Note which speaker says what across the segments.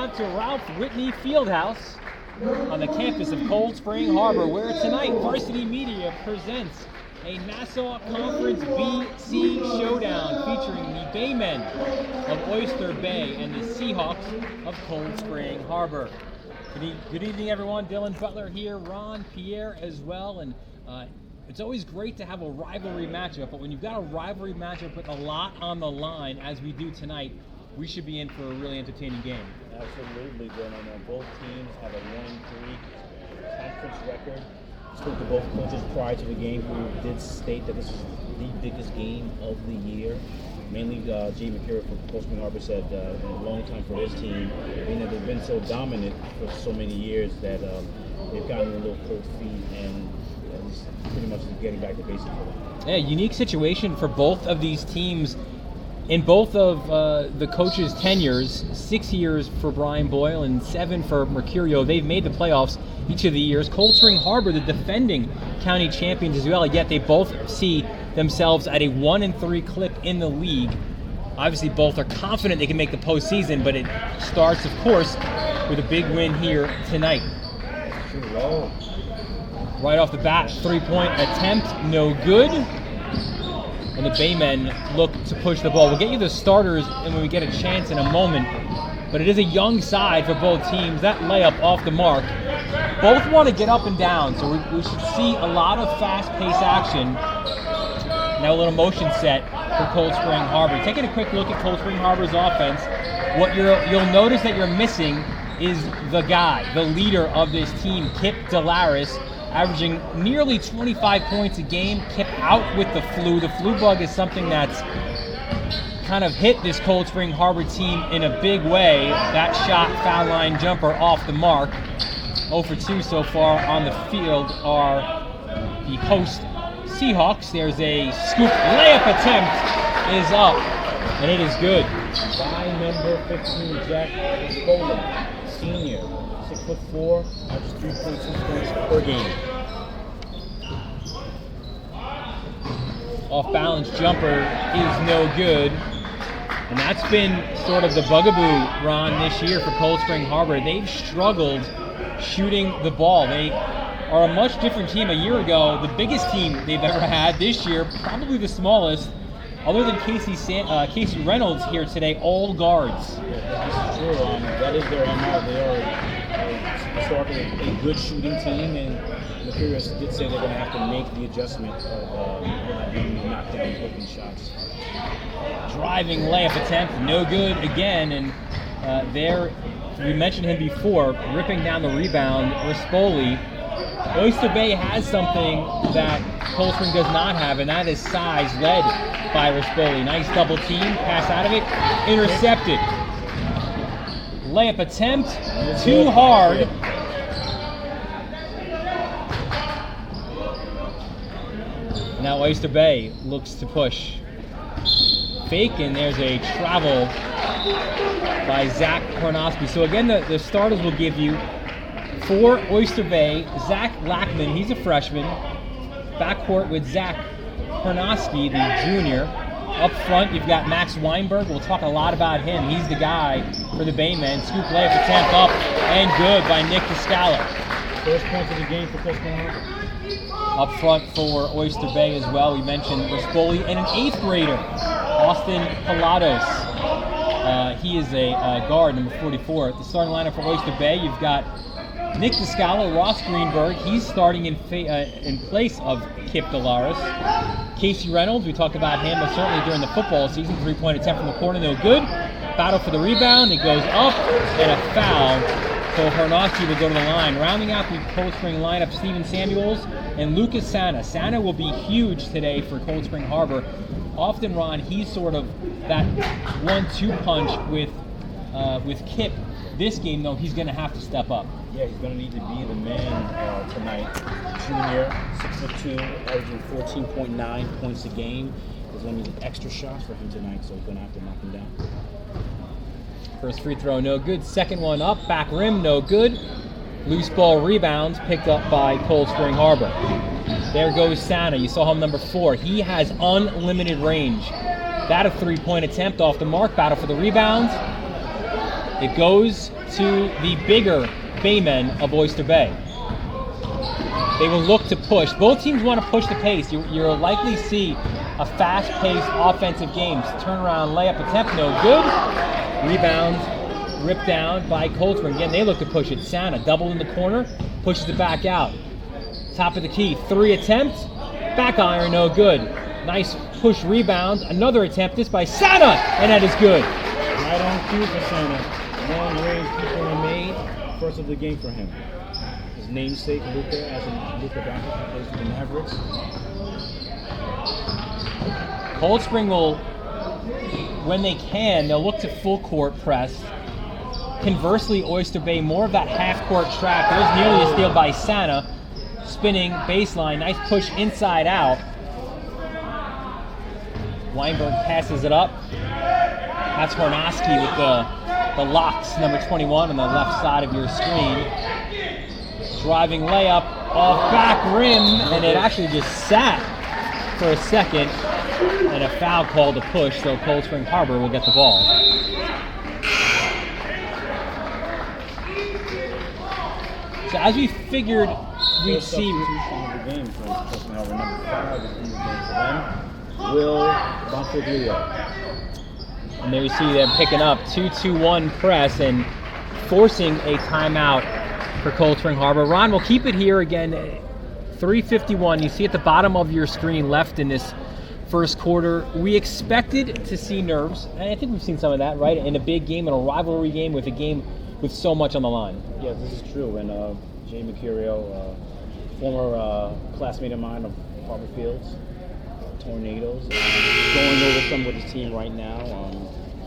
Speaker 1: down to Ralph Whitney Fieldhouse on the campus of Cold Spring Harbor, where tonight Varsity Media presents a Nassau Conference BC Showdown featuring the Baymen of Oyster Bay and the Seahawks of Cold Spring Harbor. Good evening, everyone. Dylan Butler here, Ron, Pierre as well, and it's always great to have a rivalry matchup, but when you've got a rivalry matchup with a lot on the line, as we do tonight, we should be in for a really entertaining game.
Speaker 2: Absolutely, Dylan. Both teams have a 1-3 conference record. I spoke to both coaches prior to the game who did state that this is the biggest game of the year. Mainly, Jay McCurry from Cold Spring Harbor said in a long time for his team, they've been so dominant for so many years that they've gotten a little cold feet and it's pretty much getting back to basics for them.
Speaker 1: Yeah, unique situation for both of these teams. In both of the coaches' tenures, 6 years for Brian Boyle and 7 for Mercurio, they've made the playoffs each of the years. Cold Spring Harbor, the defending county champions as well, yet they both see themselves at a 1-3 clip in the league. Obviously, both are confident they can make the postseason, but it starts, of course, with a big win here tonight. Right off the bat, three-point attempt, no good. And the Baymen look to push the ball. We'll get you the starters and when we get a chance in a moment. But it is a young side for both teams. That layup off the mark. Both want to get up and down, so we should see a lot of fast-paced action. Now a little motion set for Cold Spring Harbor. Taking a quick look at Cold Spring Harbor's offense, what you'll notice that you're missing is the guy, the leader of this team, Kip Delaris, averaging nearly 25 points a game. Kip out with the flu. The flu bug is something that's kind of hit this Cold Spring Harbor team in a big way. That shot, foul line jumper off the mark. 0 for 2 so far on the field are the host Seahawks. There's a scoop layup attempt is up, and it is good.
Speaker 2: By number 15, Jack Bowling, senior. 6'4", averages 3.2 points per game.
Speaker 1: Off balance jumper is no good. And that's been sort of the bugaboo, Ron, this year for Cold Spring Harbor. They've struggled shooting the ball. They are a much different team. A year ago, the biggest team they've ever had. This year, probably the smallest. Other than Casey Reynolds here today, all guards.
Speaker 2: Yeah, this is true. That is their MO. They are historically a good shooting team, and Mercurius did say they're going to have to make the adjustment of not being knocked down open shots.
Speaker 1: Driving layup attempt, no good again, and there, we mentioned him before, ripping down the rebound, Rispoli. Oyster Bay has something that Cold Spring does not have, and that is size, led by Rispoli. Nice double team, pass out of it, intercepted. Layup attempt, too hard. Now Oyster Bay looks to push. Fake, and there's a travel by Zach Kornoski. So again, the starters will give you for Oyster Bay, Zach Lackman, he's a freshman. Backcourt with Zach Kornoski, the junior. Up front, you've got Max Weinberg. We'll talk a lot about him. He's the guy for the Baymen. Scoop layup attempt up and good by Nick Descala.
Speaker 2: First point of the game for Cold Spring Harbor.
Speaker 1: Up front for Oyster Bay as well, we mentioned Rispoli and an 8th grader, Austin Palados. He is a guard, number 44. The starting lineup for Oyster Bay, you've got Nick Descala, Ross Greenberg. He's starting in place of Kip Delaris. Casey Reynolds, we talked about him certainly during the football season. 3-point attempt from the corner, no good. Battle for the rebound, it goes up, and a foul. So Harnoski will go to the line. Rounding out the Cold Spring lineup, Steven Samuels and Lucas Sana. Sana will be huge today for Cold Spring Harbor. Often, Ron, he's sort of that 1-2 punch with Kip. This game, though, he's going to have to step up.
Speaker 2: Yeah, he's going to need to be the man tonight. Junior, 6'2", averaging 14.9 points a game. There's going to be extra shots for him tonight, so he's going to have to knock him down.
Speaker 1: First free throw, no good. Second one up, back rim, no good. Loose ball rebounds picked up by Cold Spring Harbor. There goes Sana. You saw him, number 4. He has unlimited range. That a 3-point attempt off the mark. Battle for the rebound. It goes to the bigger Baymen of Oyster Bay. They will look to push. Both teams want to push the pace. You'll likely see a fast-paced offensive game. Turnaround layup attempt, no good. Rebound ripped down by Cold Spring. Again, they look to push it. Santa double in the corner, pushes it back out. Top of the key, 3 attempts, back iron, no good. Nice push rebound, another attempt, this by Santa, and that is good.
Speaker 2: Right on cue for Santa. Long range people are made. First of the game for him. His namesake, Luka, as in Luka Doncic, who plays for the Mavericks.
Speaker 1: Cold Spring will, when they can, they'll look to full court press. Conversely, Oyster Bay, more of that half-court track. There's nearly a steal by Santa. Spinning baseline, nice push inside out. Weinberg passes it up. That's Hornowski with the locks, number 21 on the left side of your screen. Driving layup off back rim, and it actually just sat for a second. And a foul call to push, so Cold Spring Harbor will get the ball. So as we figured we'd see.
Speaker 2: Of the game for Cold Spring Harbor. Number 5 is in the game for them. Will Bonfiglio.
Speaker 1: And there you see them picking up 2-2-1 press and forcing a timeout for Cold Spring Harbor. Ron, we'll keep it here again. 3:51. You see at the bottom of your screen left in this first quarter. We expected to see nerves, and I think we've seen some of that, right? In a big game, in a rivalry game, with a game with so much on the line.
Speaker 2: Yeah, this is true. And Jay Mercurio, former classmate of mine of Harbor Fields, Tornadoes, going over some with his team right now.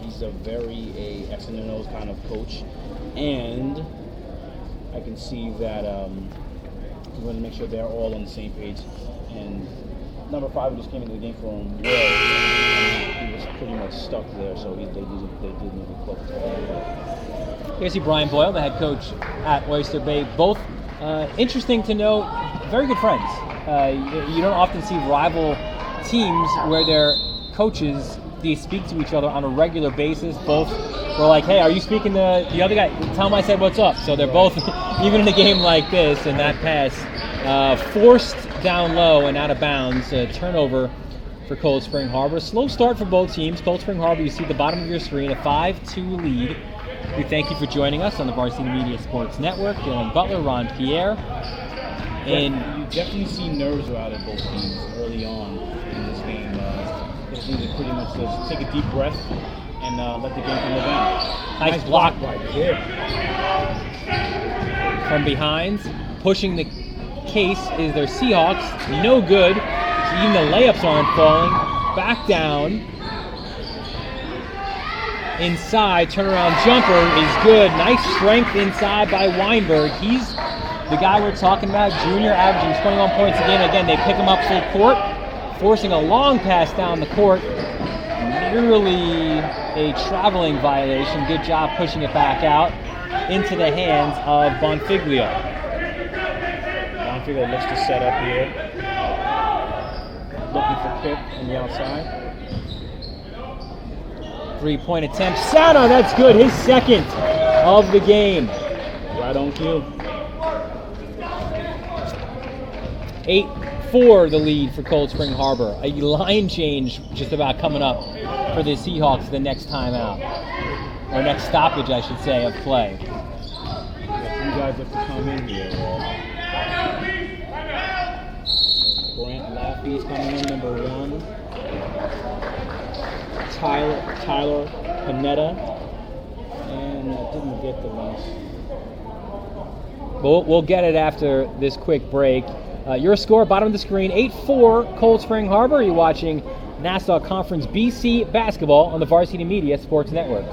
Speaker 2: He's a very X and O's kind of coach, and I can see that he's going to make sure they're all on the same page. And number 5 just came into the game for him. Will, he was pretty much stuck there, so they did need to close it.
Speaker 1: Here you see Brian Boyle, the head coach at Oyster Bay. Both interesting to know, very good friends. You don't often see rival teams where their coaches, they speak to each other on a regular basis. Both were like, hey, are you speaking to the other guy? Tell him I said what's up. So they're both, even in a game like this, and that pass forced down low and out of bounds. Turnover for Cold Spring Harbor. Slow start for both teams. Cold Spring Harbor, you see at the bottom of your screen, a 5-2 lead. We thank you for joining us on the Varsity Media Sports Network. Dylan Butler, Ron Pierre. And
Speaker 2: you definitely see nerves out of both teams early on in this game. They just need to pretty much just take a deep breath and let the game come to them.
Speaker 1: Nice block
Speaker 2: right here.
Speaker 1: From behind, pushing the case is their Seahawks. No good. Even the layups aren't falling. Back down. Inside, turnaround jumper is good. Nice strength inside by Weinberg. He's the guy we're talking about, junior, averaging 21 points a game. Again, they pick him up full court, forcing a long pass down the court. Nearly a traveling violation. Good job pushing it back out into the hands of Bonfiglio.
Speaker 2: Bonfiglio looks to set up here. Looking for Pip on the outside.
Speaker 1: 3-point attempt. Santa, that's good. His second of the game.
Speaker 2: Right on cue.
Speaker 1: 8-4 the lead for Cold Spring Harbor. A line change just about coming up for the Seahawks the next time out. Or next stoppage, I should say, of play.
Speaker 2: You guys have to come in here. Grant Laffey is coming in, number 1. Tyler Panetta, and I didn't get the last.
Speaker 1: We'll get it after this quick break. Your score, bottom of the screen, 8-4 Cold Spring Harbor. You're watching Nassau Conference BC basketball on the Varsity Media Sports Network.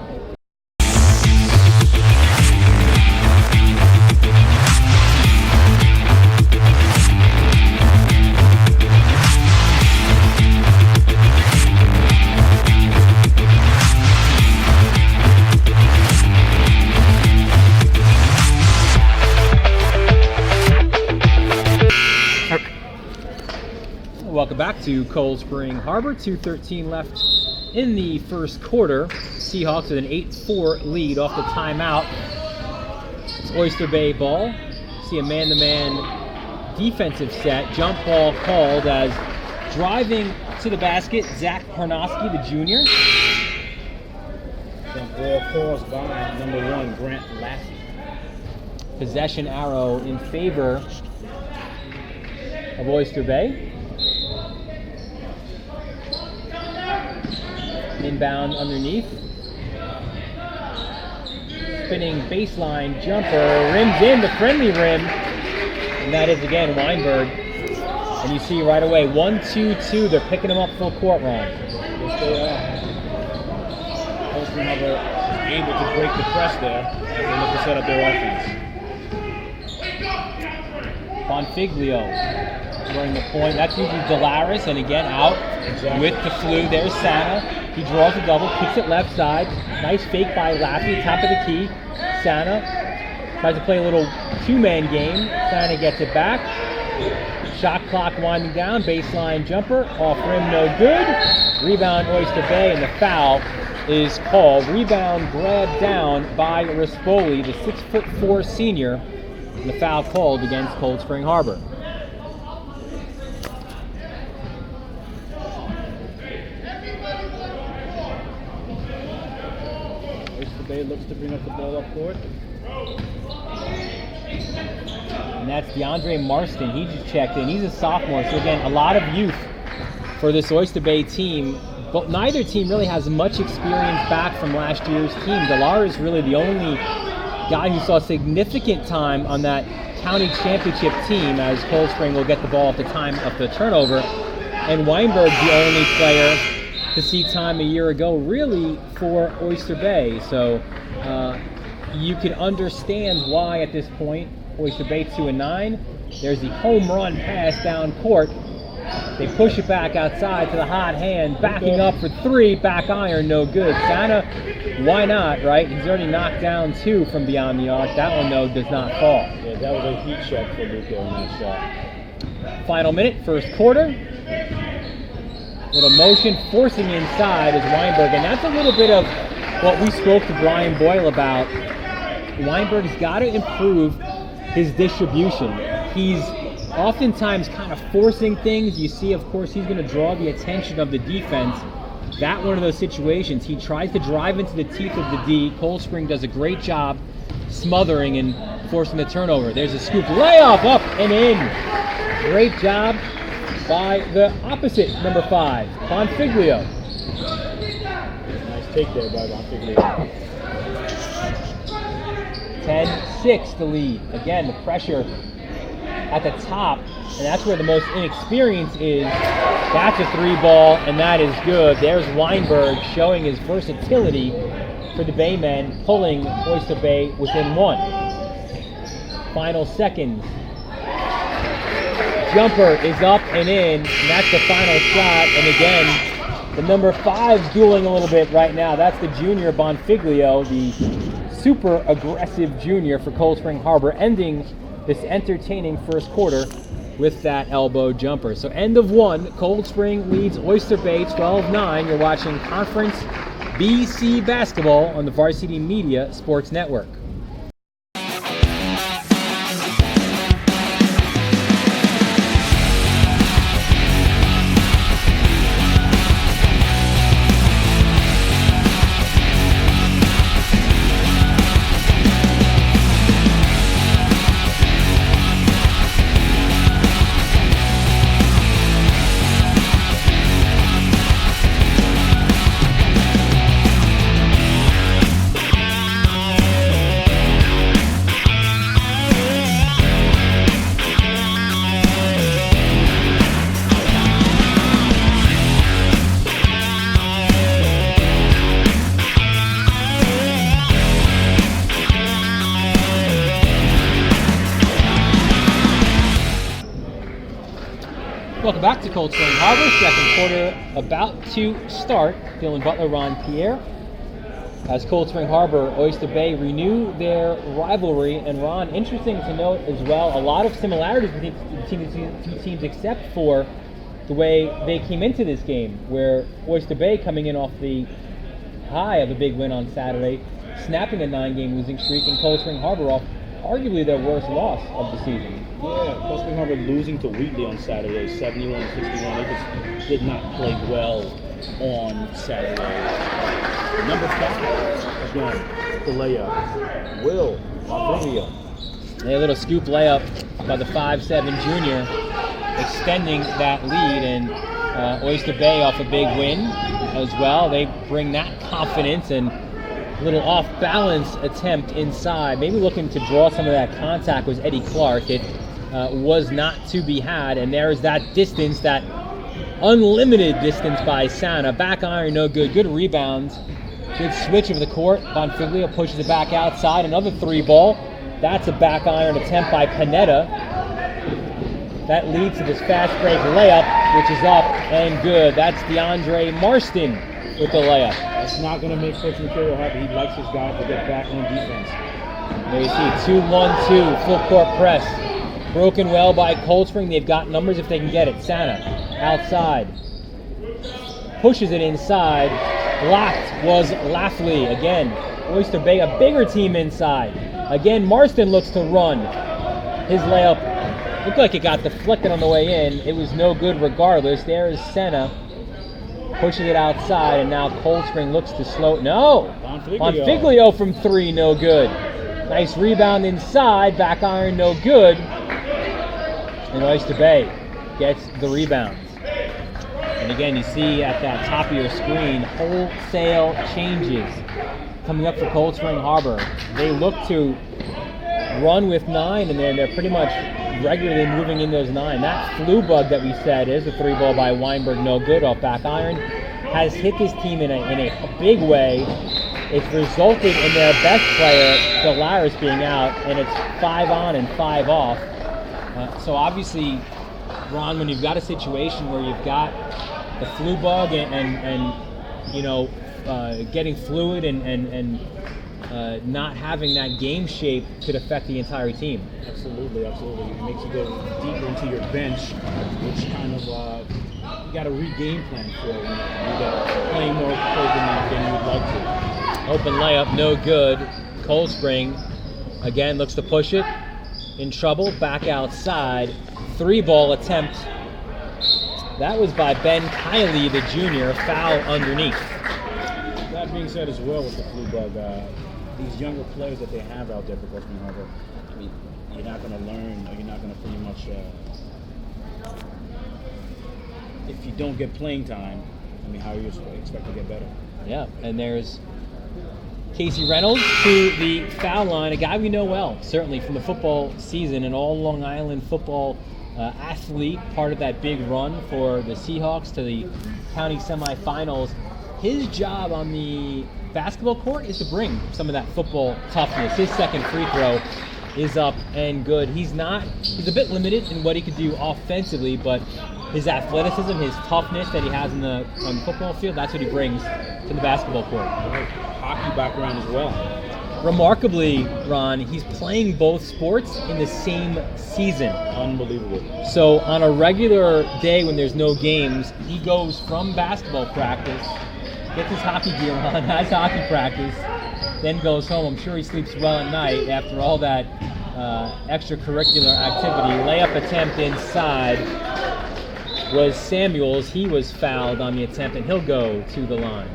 Speaker 1: Welcome back to Cold Spring Harbor. 2:13 left in the first quarter. Seahawks with an 8-4 lead off the timeout. It's Oyster Bay ball. See a man-to-man defensive set. Jump ball called as driving to the basket, Zach Parnosky, the junior.
Speaker 2: Jump ball caused by number 1, Grant Lassie.
Speaker 1: Possession arrow in favor of Oyster Bay. Inbound underneath. Spinning baseline jumper, rims in, the friendly rim. And that is again Weinberg. And you see right away, 1-2-2, they're picking him up full court, Ron.
Speaker 2: Yes, they are. Coastal Harbor able to break the press there as they look to set up their offense.
Speaker 1: Bonfiglio during the point. That's usually Delaris, and again out with the flu. There's Sana. He draws a double, kicks it left side. Nice fake by Laffy, top of the key. Sana tries to play a little two-man game. Sana gets it back. Shot clock winding down. Baseline jumper. Off rim, no good. Rebound Oyster Bay, and the foul is called. Rebound grabbed down by Rispoli, the 6'4" senior. And the foul called against Cold Spring Harbor.
Speaker 2: Oyster Bay looks to bring up the ball up court.
Speaker 1: And that's DeAndre Marston. He just checked in. He's a sophomore, so again, a lot of youth for this Oyster Bay team. But neither team really has much experience back from last year's team. Delar is really the only guy who saw significant time on that county championship team, as Cold Spring will get the ball at the time of the turnover. And Weinberg's the only player to see time a year ago, really, for Oyster Bay. So you can understand why at this point, Oyster Bay 2-9. There's the home run pass down court. They push it back outside to the hot hand, backing up for three, back iron, no good. Sana, why not, right? He's already knocked down two from beyond the arc. That one, though, does not fall.
Speaker 2: Yeah, that was a heat check for Luca on that shot.
Speaker 1: Final minute, first quarter. Little motion, forcing inside is Weinberg, and that's a little bit of what we spoke to Brian Boyle about. Weinberg's got to improve his distribution. He's oftentimes kind of forcing things. You see, of course, he's going to draw the attention of the defense. That one of those situations, he tries to drive into the teeth of the D. Cold Spring does a great job smothering and forcing the turnover. There's a scoop layup, up and in. Great job by the opposite number 5, Bonfiglio.
Speaker 2: Nice take there by Bonfiglio.
Speaker 1: 10-6 the lead. Again, the pressure at the top, and that's where the most inexperience is. That's a 3-ball, and that is good. There's Weinberg showing his versatility for the Baymen, pulling Oyster Bay within 1. Final seconds. Jumper is up and in, and that's the final shot. And again, the number 5 dueling a little bit right now. That's the junior Bonfiglio, the super aggressive junior for Cold Spring Harbor, ending this entertaining first quarter with that elbow jumper. So end of 1, Cold Spring leads Oyster Bay 12-9. You're watching Conference BC basketball on the Varsity Media Sports Network. Welcome back to Cold Spring Harbor. Second quarter about to start. Dylan Butler, Ron Pierre. As Cold Spring Harbor, Oyster Bay renew their rivalry. And Ron, interesting to note as well, a lot of similarities between the two teams except for the way they came into this game, where Oyster Bay, coming in off the high of a big win on Saturday, snapping a 9-game losing streak, and Cold Spring Harbor off arguably their worst loss of the season.
Speaker 2: Yeah, Cold Spring Harbor losing to Wheatley on Saturday, 71-61. They just did not play well on Saturday. Number 5, again, the layup. Will Mafrigio.
Speaker 1: A little scoop layup by the 5'7" junior, extending that lead, and Oyster Bay off a big win as well. They bring that confidence, and a little off-balance attempt inside. Maybe looking to draw some of that contact was Eddie Clark. It was not to be had, and there's that distance, that unlimited distance by Santa. Back iron, no good. Good rebounds. Good switch of the court. Bonfiglio pushes it back outside. Another 3-ball. That's a back iron attempt by Panetta. That leads to this fast break layup, which is up and good. That's DeAndre Marston with the layup.
Speaker 2: That's not going to make Coach Material happy. He likes his guys to get back on defense.
Speaker 1: There you see 2-1-2 full court press. Broken well by Cold Spring. They've got numbers if they can get it. Santa outside. Pushes it inside. Blocked was Lafley again. Oyster Bay, a bigger team inside. Again, Marston looks to run. His layup looked like it got deflected on the way in. It was no good regardless. There is Senna. Pushes it outside, and now Cold Spring looks to slow. No! Bonfiglio from 3, no good. Nice rebound inside. Back iron, no good. And Oyster Bay gets the rebounds. And again, you see at that top of your screen, wholesale changes coming up for Cold Spring Harbor. They look to run with 9, and they're pretty much regularly moving in those 9. That flu bug that we said is a 3-ball by Weinberg, no good off back iron, has hit this team in a big way. It's resulted in their best player, Delaris, being out, and it's 5 on and 5 off. So obviously, Ron, when you've got a situation where you've got the flu bug and you know, getting fluid and not having that game shape could affect the entire team.
Speaker 2: Absolutely. It makes you go deeper into your bench, which kind of you got to re-game plan for when you got playing more plays than you would like to.
Speaker 1: Open layup, no good. Cold Spring again looks to push it. In trouble, back outside. 3-ball attempt. That was by Ben Kiley, the junior. Foul underneath.
Speaker 2: That being said, as well with the flu bug, these younger players that they have out there for Cold Spring Harbor, I mean, you're not going to learn, or you're not going to pretty much, if you don't get playing time, I mean, how are you expect to get better?
Speaker 1: Yeah, and there's Casey Reynolds to the foul line, a guy we know well, certainly from the football season, an all Long Island football athlete, part of that big run for the Seahawks to the county semifinals. His job on the basketball court is to bring some of that football toughness. His second free throw is up and good. He's a bit limited in what he could do offensively, but his athleticism, his toughness that he has on the football field, that's what he brings to the basketball court.
Speaker 2: Hockey background as well.
Speaker 1: Remarkably, Ron, he's playing both sports in the same season.
Speaker 2: Unbelievable.
Speaker 1: So on a regular day when there's no games, he goes from basketball practice, gets his hockey gear on, has hockey practice, then goes home. I'm sure he sleeps well at night after all that extracurricular activity. Layup attempt inside was Samuels. He was fouled on the attempt, and he'll go to the line.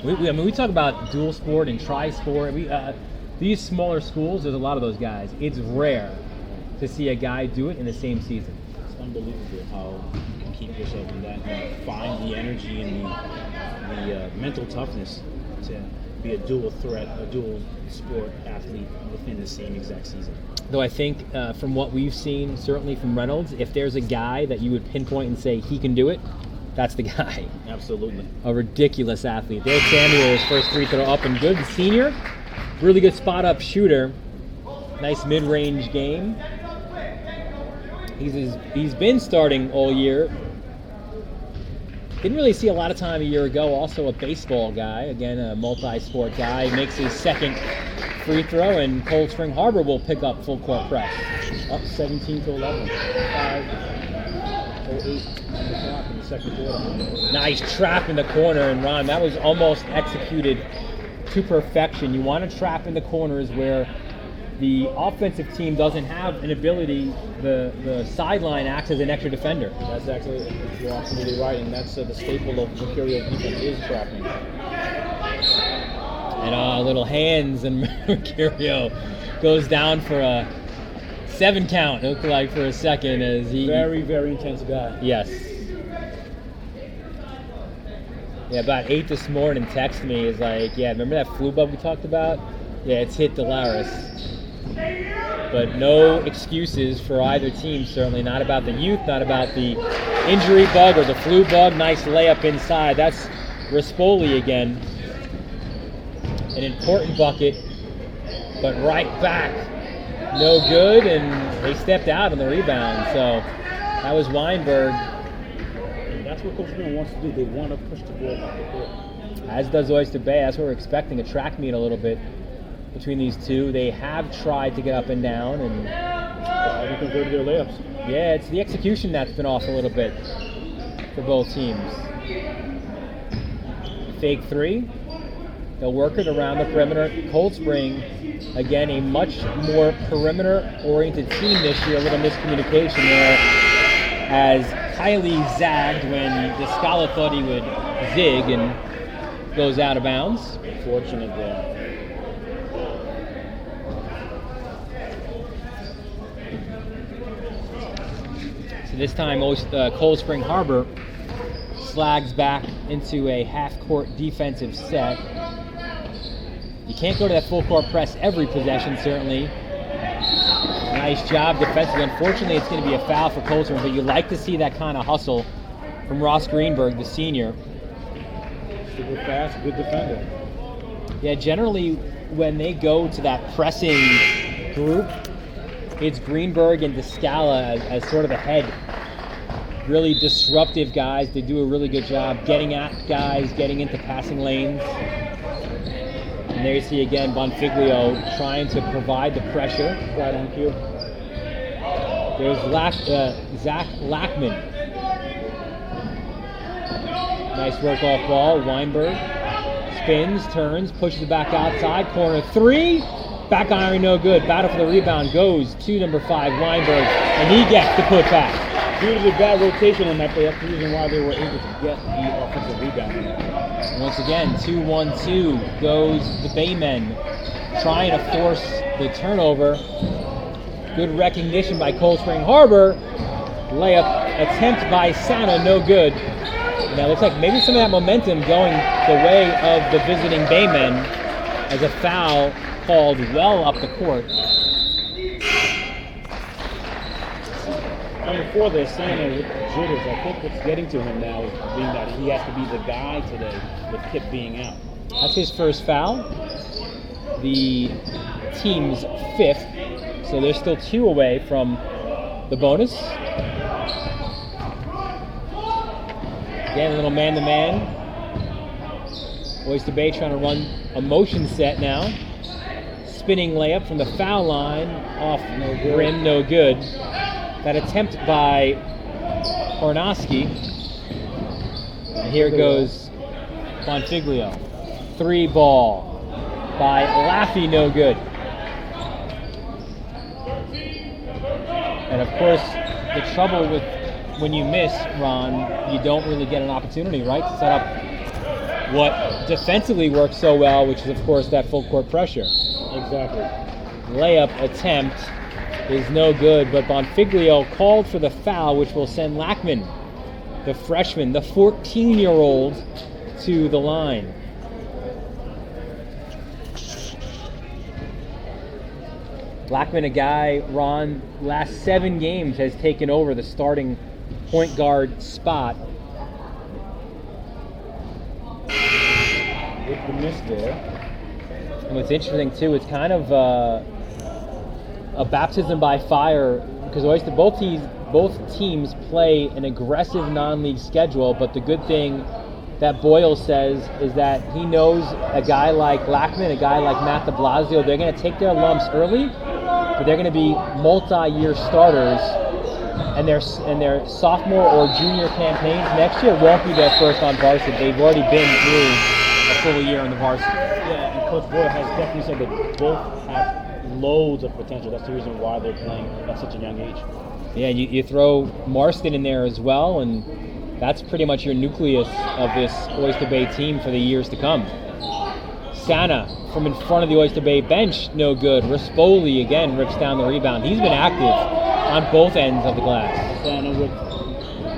Speaker 1: We talk about dual sport and tri-sport. These smaller schools, there's a lot of those guys. It's rare to see a guy do it in the same season.
Speaker 2: It's unbelievable how you can keep yourself in that and find the energy and the mental toughness to be a dual threat, a dual sport athlete within the same exact season.
Speaker 1: Though I think from what we've seen, certainly from Reynolds, if there's a guy that you would pinpoint and say he can do it, that's the guy.
Speaker 2: Absolutely.
Speaker 1: A ridiculous athlete. There's Samuel's first free throw up and good. The senior, really good spot-up shooter. Nice mid-range game. He's been starting all year. Didn't really see a lot of time a year ago. Also a baseball guy. Again, a multi-sport guy. Makes his second free throw, and Cold Spring Harbor will pick up full court press.
Speaker 2: Up 17-11. 5:08 on the clock in the second quarter.
Speaker 1: Nice trap in the corner, and Ron, that was almost executed to perfection. You want to trap in the corners where the offensive team doesn't have an ability. The sideline acts as an extra defender.
Speaker 2: That's actually, you're absolutely right, and that's the staple of Mercurio's defense is trapping.
Speaker 1: And little hands, and Mercurio goes down for a 7 count. It looked like for a second as he.
Speaker 2: Very, very intense guy.
Speaker 1: Yes. Yeah, about 8 this morning, text me is like, yeah, remember that flu bug we talked about? Yeah, it's hit Delaris. But no excuses for either team, certainly not about the youth, not about the injury bug or the flu bug. Nice layup inside. That's Rispoli again. An important bucket, but right back. No good, and they stepped out on the rebound. So that was Weinberg.
Speaker 2: That's what Coach Green wants to do. They want to push the ball up the court.
Speaker 1: As does Oyster Bay. That's what we're expecting, a track meet a little bit between these two. They have tried to get up and down, and
Speaker 2: they converted their layups.
Speaker 1: Yeah, it's the execution that's been off a little bit for both teams. Fake 3. They'll work it around the perimeter. Cold Spring, again, a much more perimeter-oriented team this year. A little miscommunication there, as Kylie zagged when Descala thought he would zig and goes out of bounds.
Speaker 2: Fortunate there.
Speaker 1: So this time, Cold Spring Harbor slags back into a half-court defensive set. You can't go to that full-court press every possession, certainly. Nice job defensively. Unfortunately, it's going to be a foul for Cold Spring, but you like to see that kind of hustle from Ross Greenberg, the senior.
Speaker 2: Super fast, good defender.
Speaker 1: Yeah, generally, when they go to that pressing group, it's Greenberg and Descala as sort of the head. Really disruptive guys. They do a really good job getting at guys, getting into passing lanes. And there you see again Bonfiglio trying to provide the pressure.
Speaker 2: Right on cue.
Speaker 1: There's Zach Lackman. Nice work off ball. Weinberg spins, turns, pushes it back outside. Corner 3. Back iron, no good. Battle for the rebound goes to number 5, Weinberg, and he gets the putback.
Speaker 2: Due to the bad rotation on that play, that's the reason why they were able to get the offensive rebound.
Speaker 1: Once again, 2-1-2 goes the Baymen, trying to force the turnover. Good recognition by Cold Spring Harbor. Layup attempt by Sana, no good. And that looks like maybe some of that momentum going the way of the visiting Baymen as a foul called well up the court.
Speaker 2: And before they're saying it with jitters, I think what's getting to him now is being that he has to be the guy today with Kip being out.
Speaker 1: That's his first foul. The team's 5th. So they're still 2 away from the bonus. Again, a little man-to-man. Oyster Bay trying to run a motion set now. Spinning layup from the foul line off rim, no good. That attempt by Kornoski. And here goes Bonfiglio. 3 ball by Laffey, no good. And of course, the trouble with when you miss, Ron, you don't really get an opportunity, right, to set up what defensively works so well, which is, of course, that full court pressure.
Speaker 2: Exactly.
Speaker 1: Layup attempt is no good, but Bonfiglio called for the foul, which will send Lackman, the freshman, the 14-year-old, to the line. Lackman, a guy, Ron, last 7 games has taken over the starting point guard spot.
Speaker 2: With the miss there.
Speaker 1: And what's interesting too, it's kind of a baptism by fire because both teams play an aggressive non-league schedule. But the good thing that Boyle says is that he knows a guy like Lackman, a guy like Matt de Blasio, they're going to take their lumps early, but they're going to be multi-year starters. And their sophomore or junior campaigns next year won't be their first on varsity. They've already been through a full year on the varsity.
Speaker 2: Yeah, Coach Boyle has definitely said that both have loads of potential. That's the reason why they're playing at such a young age.
Speaker 1: Yeah, you throw Marston in there as well, and that's pretty much your nucleus of this Oyster Bay team for the years to come. Sana from in front of the Oyster Bay bench, no good. Rispoli again rips down the rebound. He's been active on both ends of the glass.
Speaker 2: Sana with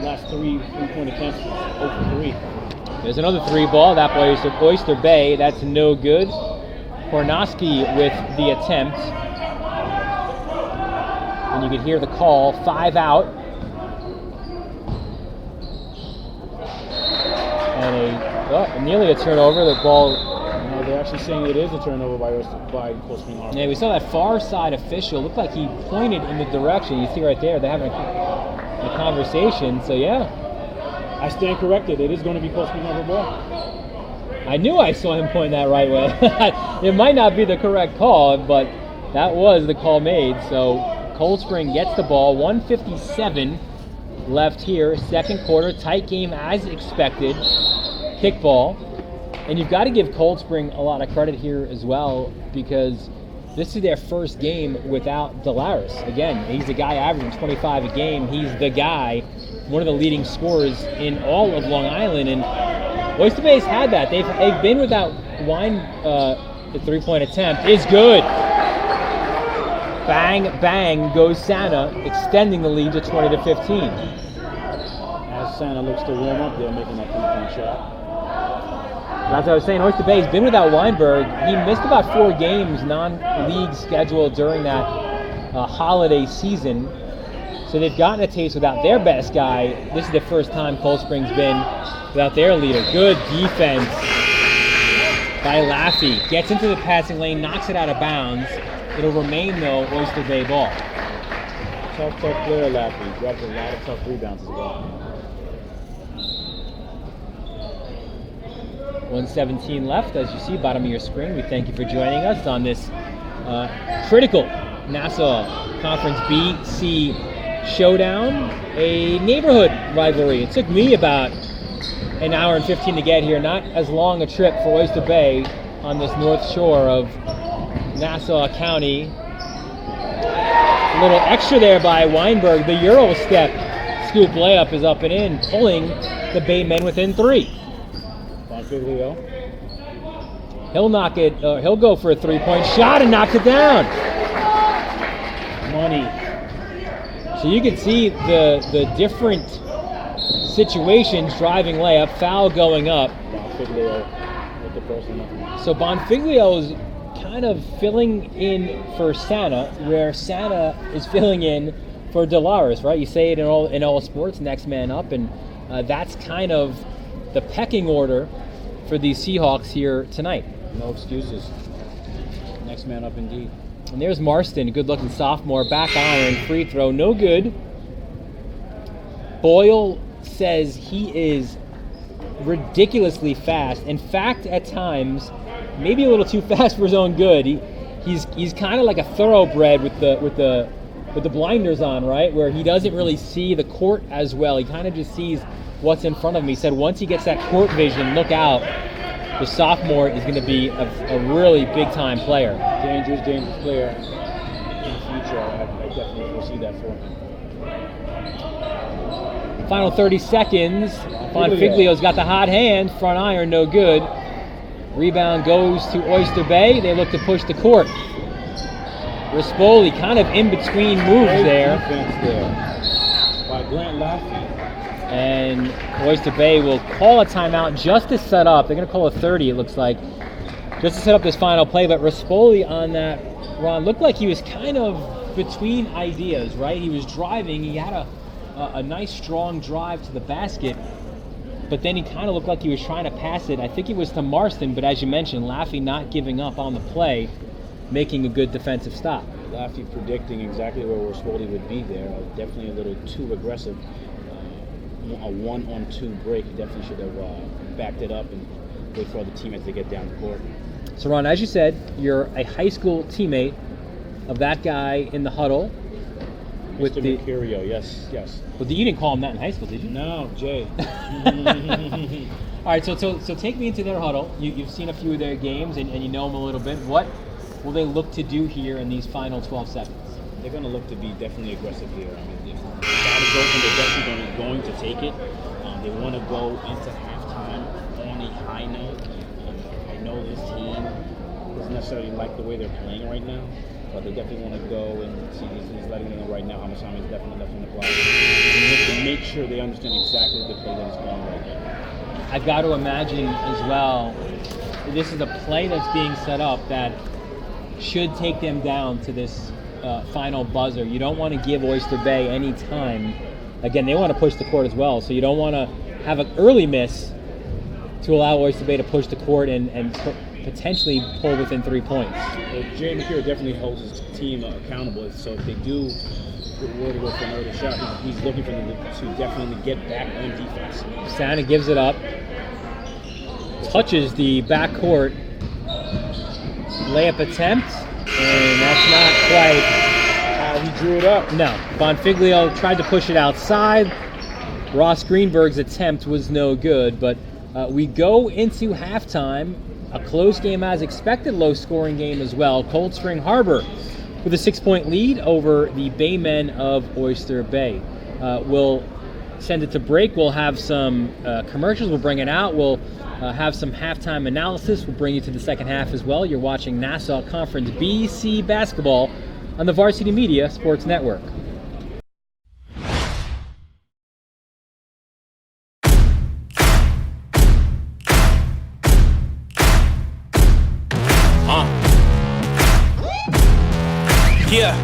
Speaker 2: last three-point attempts, 0 for 3.
Speaker 1: There's another 3 ball. That boy is to Oyster Bay. That's no good. Hornowski with the attempt. And you can hear the call, 5 out. And nearly a turnover. The ball.
Speaker 2: No, they're actually saying it is a turnover by Cold Spring Harbor.
Speaker 1: Yeah, we saw that far side official. Looked like he pointed in the direction. You see right there, they're having a conversation. So yeah,
Speaker 2: I stand corrected. It is going to be Cold Spring Harbor ball.
Speaker 1: I knew I saw him point that right way. It might not be the correct call, but that was the call made. So Cold Spring gets the ball. 1:57 left here. Second quarter. Tight game as expected. Kickball. And you've got to give Cold Spring a lot of credit here as well, because this is their first game without Delaris. Again, he's the guy averaging 25 a game. He's the guy, one of the leading scorers in all of Long Island. And Oyster Bay's had that. They've been without Wine. The 3-point attempt is good. Bang, bang goes Sana, extending the lead to 20-15.
Speaker 2: As Sana looks to warm up, they're making that 3-point shot.
Speaker 1: As I was saying, Oyster Bay's been without Weinberg. He missed about 4 games non-league schedule during that holiday season. So they've gotten a taste without their best guy. This is the first time Cold Spring's been without their leader. Good defense by Laffey. Gets into the passing lane, knocks it out of bounds. It'll remain, though, Oyster Bay ball.
Speaker 2: Tough player, Laffey. Drops a lot of tough rebounds as well.
Speaker 1: 1:17 left, as you see, bottom of your screen. We thank you for joining us on this critical Nassau Conference B-C showdown, a neighborhood rivalry. It took me about an hour and 15 to get here, not as long a trip for Oyster Bay on this north shore of Nassau County. A little extra there by Weinberg. The Euro step scoop layup is up and in, pulling the Bay men within 3.
Speaker 2: Bonfiglio.
Speaker 1: He'll knock it. He'll go for a 3-point shot and knocks it down.
Speaker 2: Money.
Speaker 1: So you can see the different situations driving layup, foul going up.
Speaker 2: Bonfiglio with the personal.
Speaker 1: So Bonfiglio's kind of filling in for Sana, where Sana is filling in for Delaris, right? You say it in all sports, next man up, and that's kind of the pecking order for the Seahawks here tonight.
Speaker 2: No excuses. Next man up indeed.
Speaker 1: And there's Marston, good-looking sophomore, back iron, free throw, no good. Boyle says he is ridiculously fast. In fact, at times, maybe a little too fast for his own good. He's kind of like a thoroughbred with the blinders on, right? Where he doesn't really see the court as well. He kind of just sees what's in front of him. He said once he gets that court vision, look out. The sophomore is going to be a really big-time player.
Speaker 2: Dangerous player in the future. I definitely foresee that for him.
Speaker 1: Final 30 seconds. Bonfiglio's got the hot hand. Front iron, no good. Rebound goes to Oyster Bay. They look to push the court. Rispoli kind of in between moves there.
Speaker 2: Defense there by Grant Laffey.
Speaker 1: And Oyster Bay will call a timeout just to set up. They're going to call a 30, it looks like, just to set up this final play. But Rispoli on that run looked like he was kind of between ideas, right? He was driving. He had a nice, strong drive to the basket. But then he kind of looked like he was trying to pass it. I think it was to Marston, but as you mentioned, Laffey not giving up on the play, making a good defensive stop.
Speaker 2: Laffey predicting exactly where Rispoli would be there. Definitely a little too aggressive. A 1-on-2 break. He definitely should have backed it up and wait for other teammates to get down the court.
Speaker 1: So Ron, as you said, you're a high school teammate of that guy in the huddle. with
Speaker 2: Mr.
Speaker 1: the.
Speaker 2: Mercurio, yes.
Speaker 1: Well, you didn't call him that in high school, did you?
Speaker 2: No, Jay.
Speaker 1: All right, so take me into their huddle. You've seen a few of their games and you know them a little bit. What will they look to do here in these final 12 seconds?
Speaker 2: They're going to look to be definitely aggressive here. I mean, if the shot is open, they're definitely going to take it. They want to go into halftime on a high note. I know this team doesn't necessarily like the way they're playing right now, but they definitely want to go and see he's letting them know right now how much time is definitely left on the clock. They have to make sure they understand exactly the play that is going right now.
Speaker 1: I've got to imagine as well, this is a play that's being set up that should take them down to this final buzzer. You don't want to give Oyster Bay any time. Again, they want to push the court as well, so you don't want to have an early miss to allow Oyster Bay to push the court and potentially pull within 3 points.
Speaker 2: Well, Jay McCure definitely holds his team accountable, so if they do were to go for another shot, he's looking for them to definitely get back on defense.
Speaker 1: Santa gives it up, touches the backcourt layup attempt, and that's not quite
Speaker 2: how he drew it up.
Speaker 1: No, Bonfiglio tried to push it outside. Ross Greenberg's attempt was no good, but we go into halftime, a close game as expected, low-scoring game as well. Cold Spring Harbor with a 6-point lead over the Baymen of Oyster Bay. We'll send it to break. We'll have some commercials. We'll bring it out. We'll have some halftime analysis. We'll bring you to the second half as well. You're watching Nassau Conference BC basketball on the Varsity Media Sports Network.
Speaker 3: Yeah.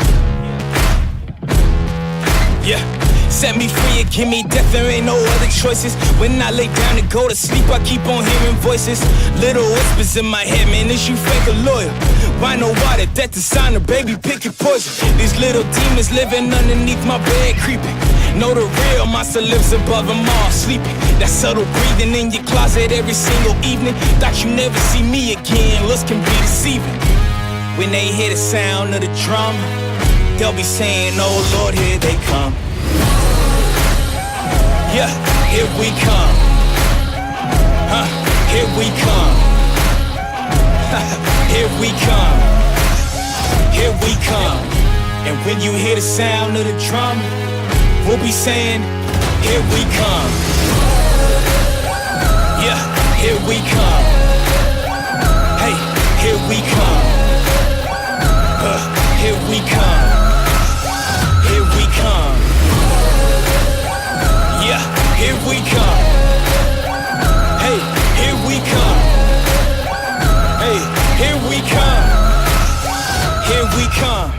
Speaker 3: Set me free and give me death, there ain't no other choices. When I lay down to go to sleep, I keep on hearing voices. Little whispers in my head, man, is you fake or loyal? Why no water, that designer, baby, pick your poison. These little demons living underneath my bed, creeping. Know the real monster lives above them all, sleeping. That subtle breathing in your closet every single evening. Thought you never see me again, looks can be deceiving. When they hear the sound of the drum, they'll be saying, oh Lord, here they come. Yeah, here we come. Here we come. Here we come. Here we come. And when you hear the sound of the drum, we'll be saying, here we come. Yeah, here we come. Hey, here we come. Here we come. Here we come. Yeah, here we come. Hey, here we come. Hey, here we come. Here we come.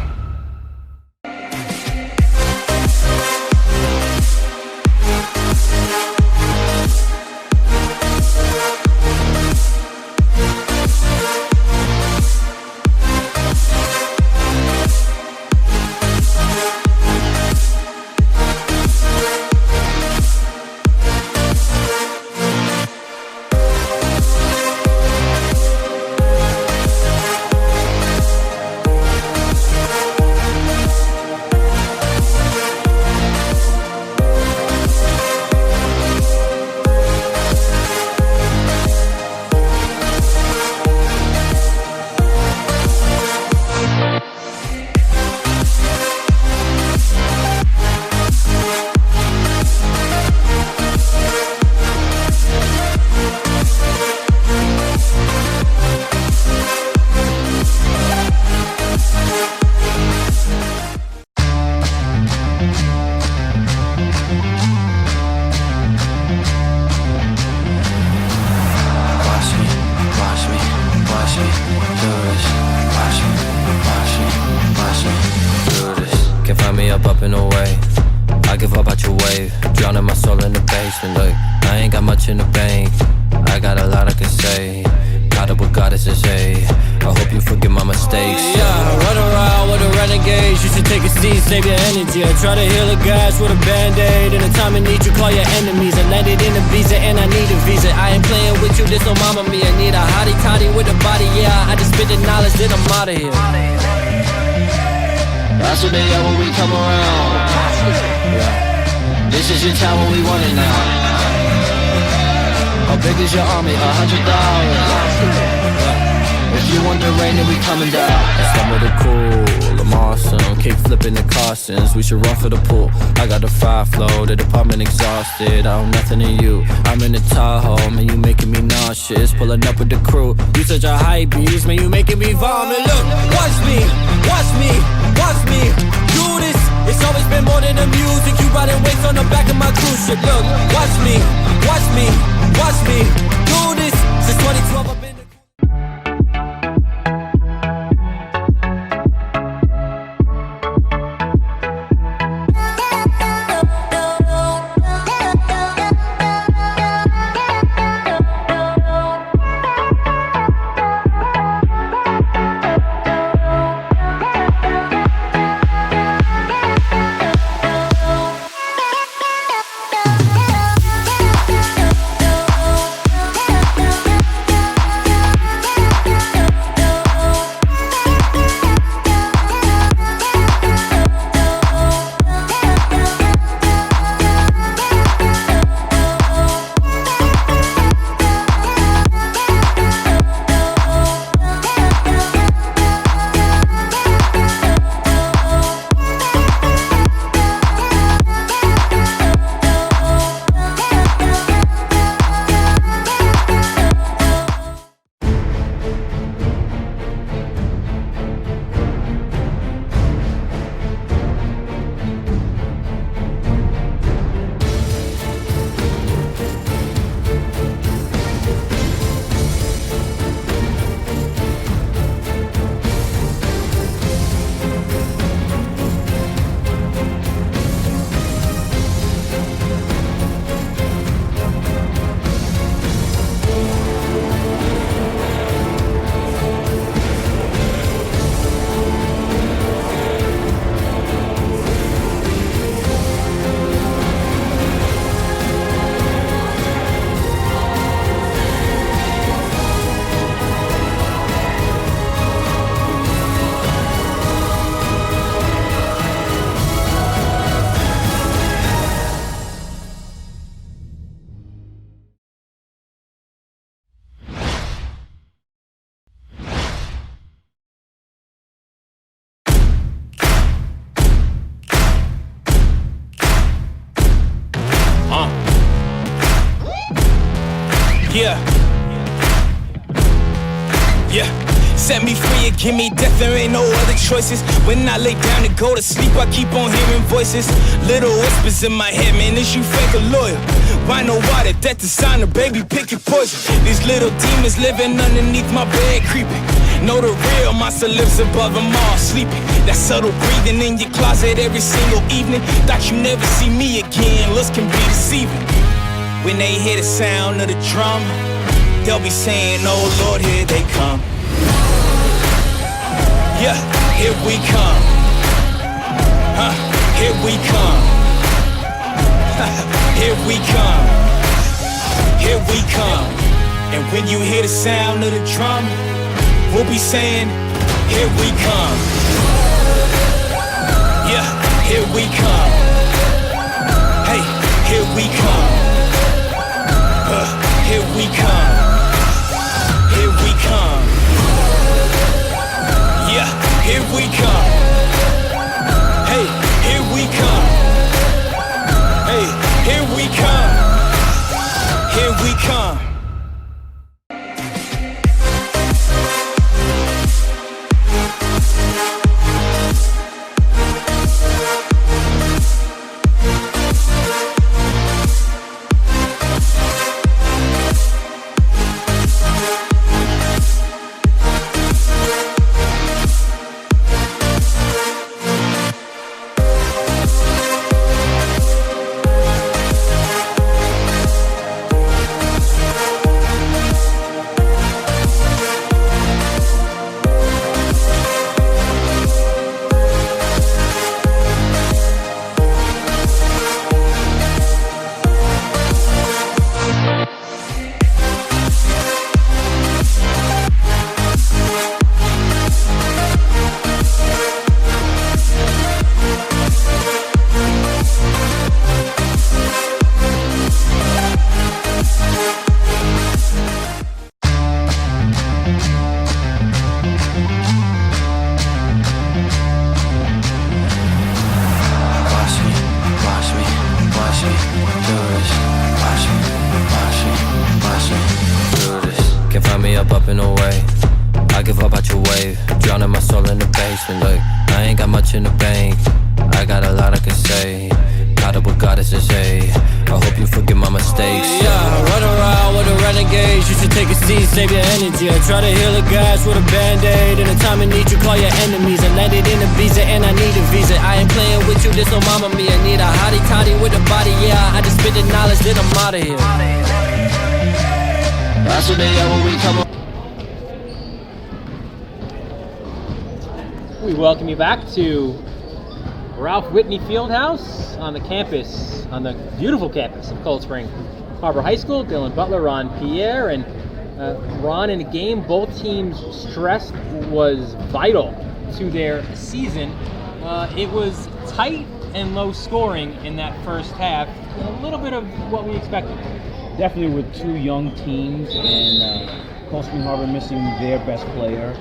Speaker 4: Up in a way, I give up out your wave. Drowning my soul in the basement. Look, I ain't got much in the bank, I got a lot I can say. Caught up with goddesses, hey, I hope you forgive my mistakes. Yeah, run around with the renegades. You should take a seat, save your energy. I try to heal the gas with a band-aid. In a time of need, you call your enemies. I landed in Ibiza and I need a visa. I ain't playing with you, this no mama me. I need a hottie-toddy with a body, yeah. I just spit the knowledge, then I'm out of here. That's what they are when we come around. Yeah. This is your town when we want it now. How big is your army? 100,000. If you want the rain, then we coming down. Stop with the cool, I'm awesome. Kick flipping the Carsons, we should run for the pool. I got the 5 flow, the department exhausted. I owe nothing to you. I'm in the Tahoe, man, you making me nauseous. Pulling up with the crew, you such a hype beast, man, you making me vomit. Look, watch me, watch me, watch me do this. It's always been more than the music. You riding weights on the back of my cruise ship. Look, watch me, watch me, watch me do this. Since 2012 I've been
Speaker 3: Yeah. Set me free and give me death, there ain't no other choices. When I lay down to go to sleep, I keep on hearing voices. Little whispers in my head, man, is you fake or loyal? Why know why that death designer, baby, pick your poison. These little demons living underneath my bed, creeping. Know the real monster lives above them all, sleeping. That subtle breathing in your closet every single evening. Thought you never see me again, looks can be deceiving. When they hear the sound of the drum, they'll be saying, oh Lord, here they come. Yeah, here we come. Here we come. Here we come. Here we come. And when you hear the sound of the drum, we'll be saying, here we come. Yeah, here we come. Hey, here we come. Here we come. Here we come. Yeah, here we come. Hey, here we come. Hey, here we come. Here we come.
Speaker 4: Can't find me up in the way. I give up out your wave, drowning my soul in the basement. Look, I ain't got much in the bank, I got a lot I can say. Caught up with goddesses, hey, I hope you forgive my mistakes.
Speaker 5: Yeah, run around with a renegade. You should take a seat, save your energy. I try to heal a gas with a band-aid. In a time of need, you call your enemies. I landed in a visa and I need a visa. I ain't playing with you, this no mama me. I need a hottie toddy with a body, yeah. I just spit the knowledge, then I'm out of here. That's what they are when we come up.
Speaker 1: We welcome you back to Ralph Whitney Fieldhouse on the campus, on the beautiful campus of Cold Spring Harbor High School. Dylan Butler, Ron Pierre, and Ron, in a game both teams stressed was vital to their season. It was tight and low scoring in that first half, a little bit of what we expected.
Speaker 2: Definitely with two young teams and Cold Spring Harbor missing their best player,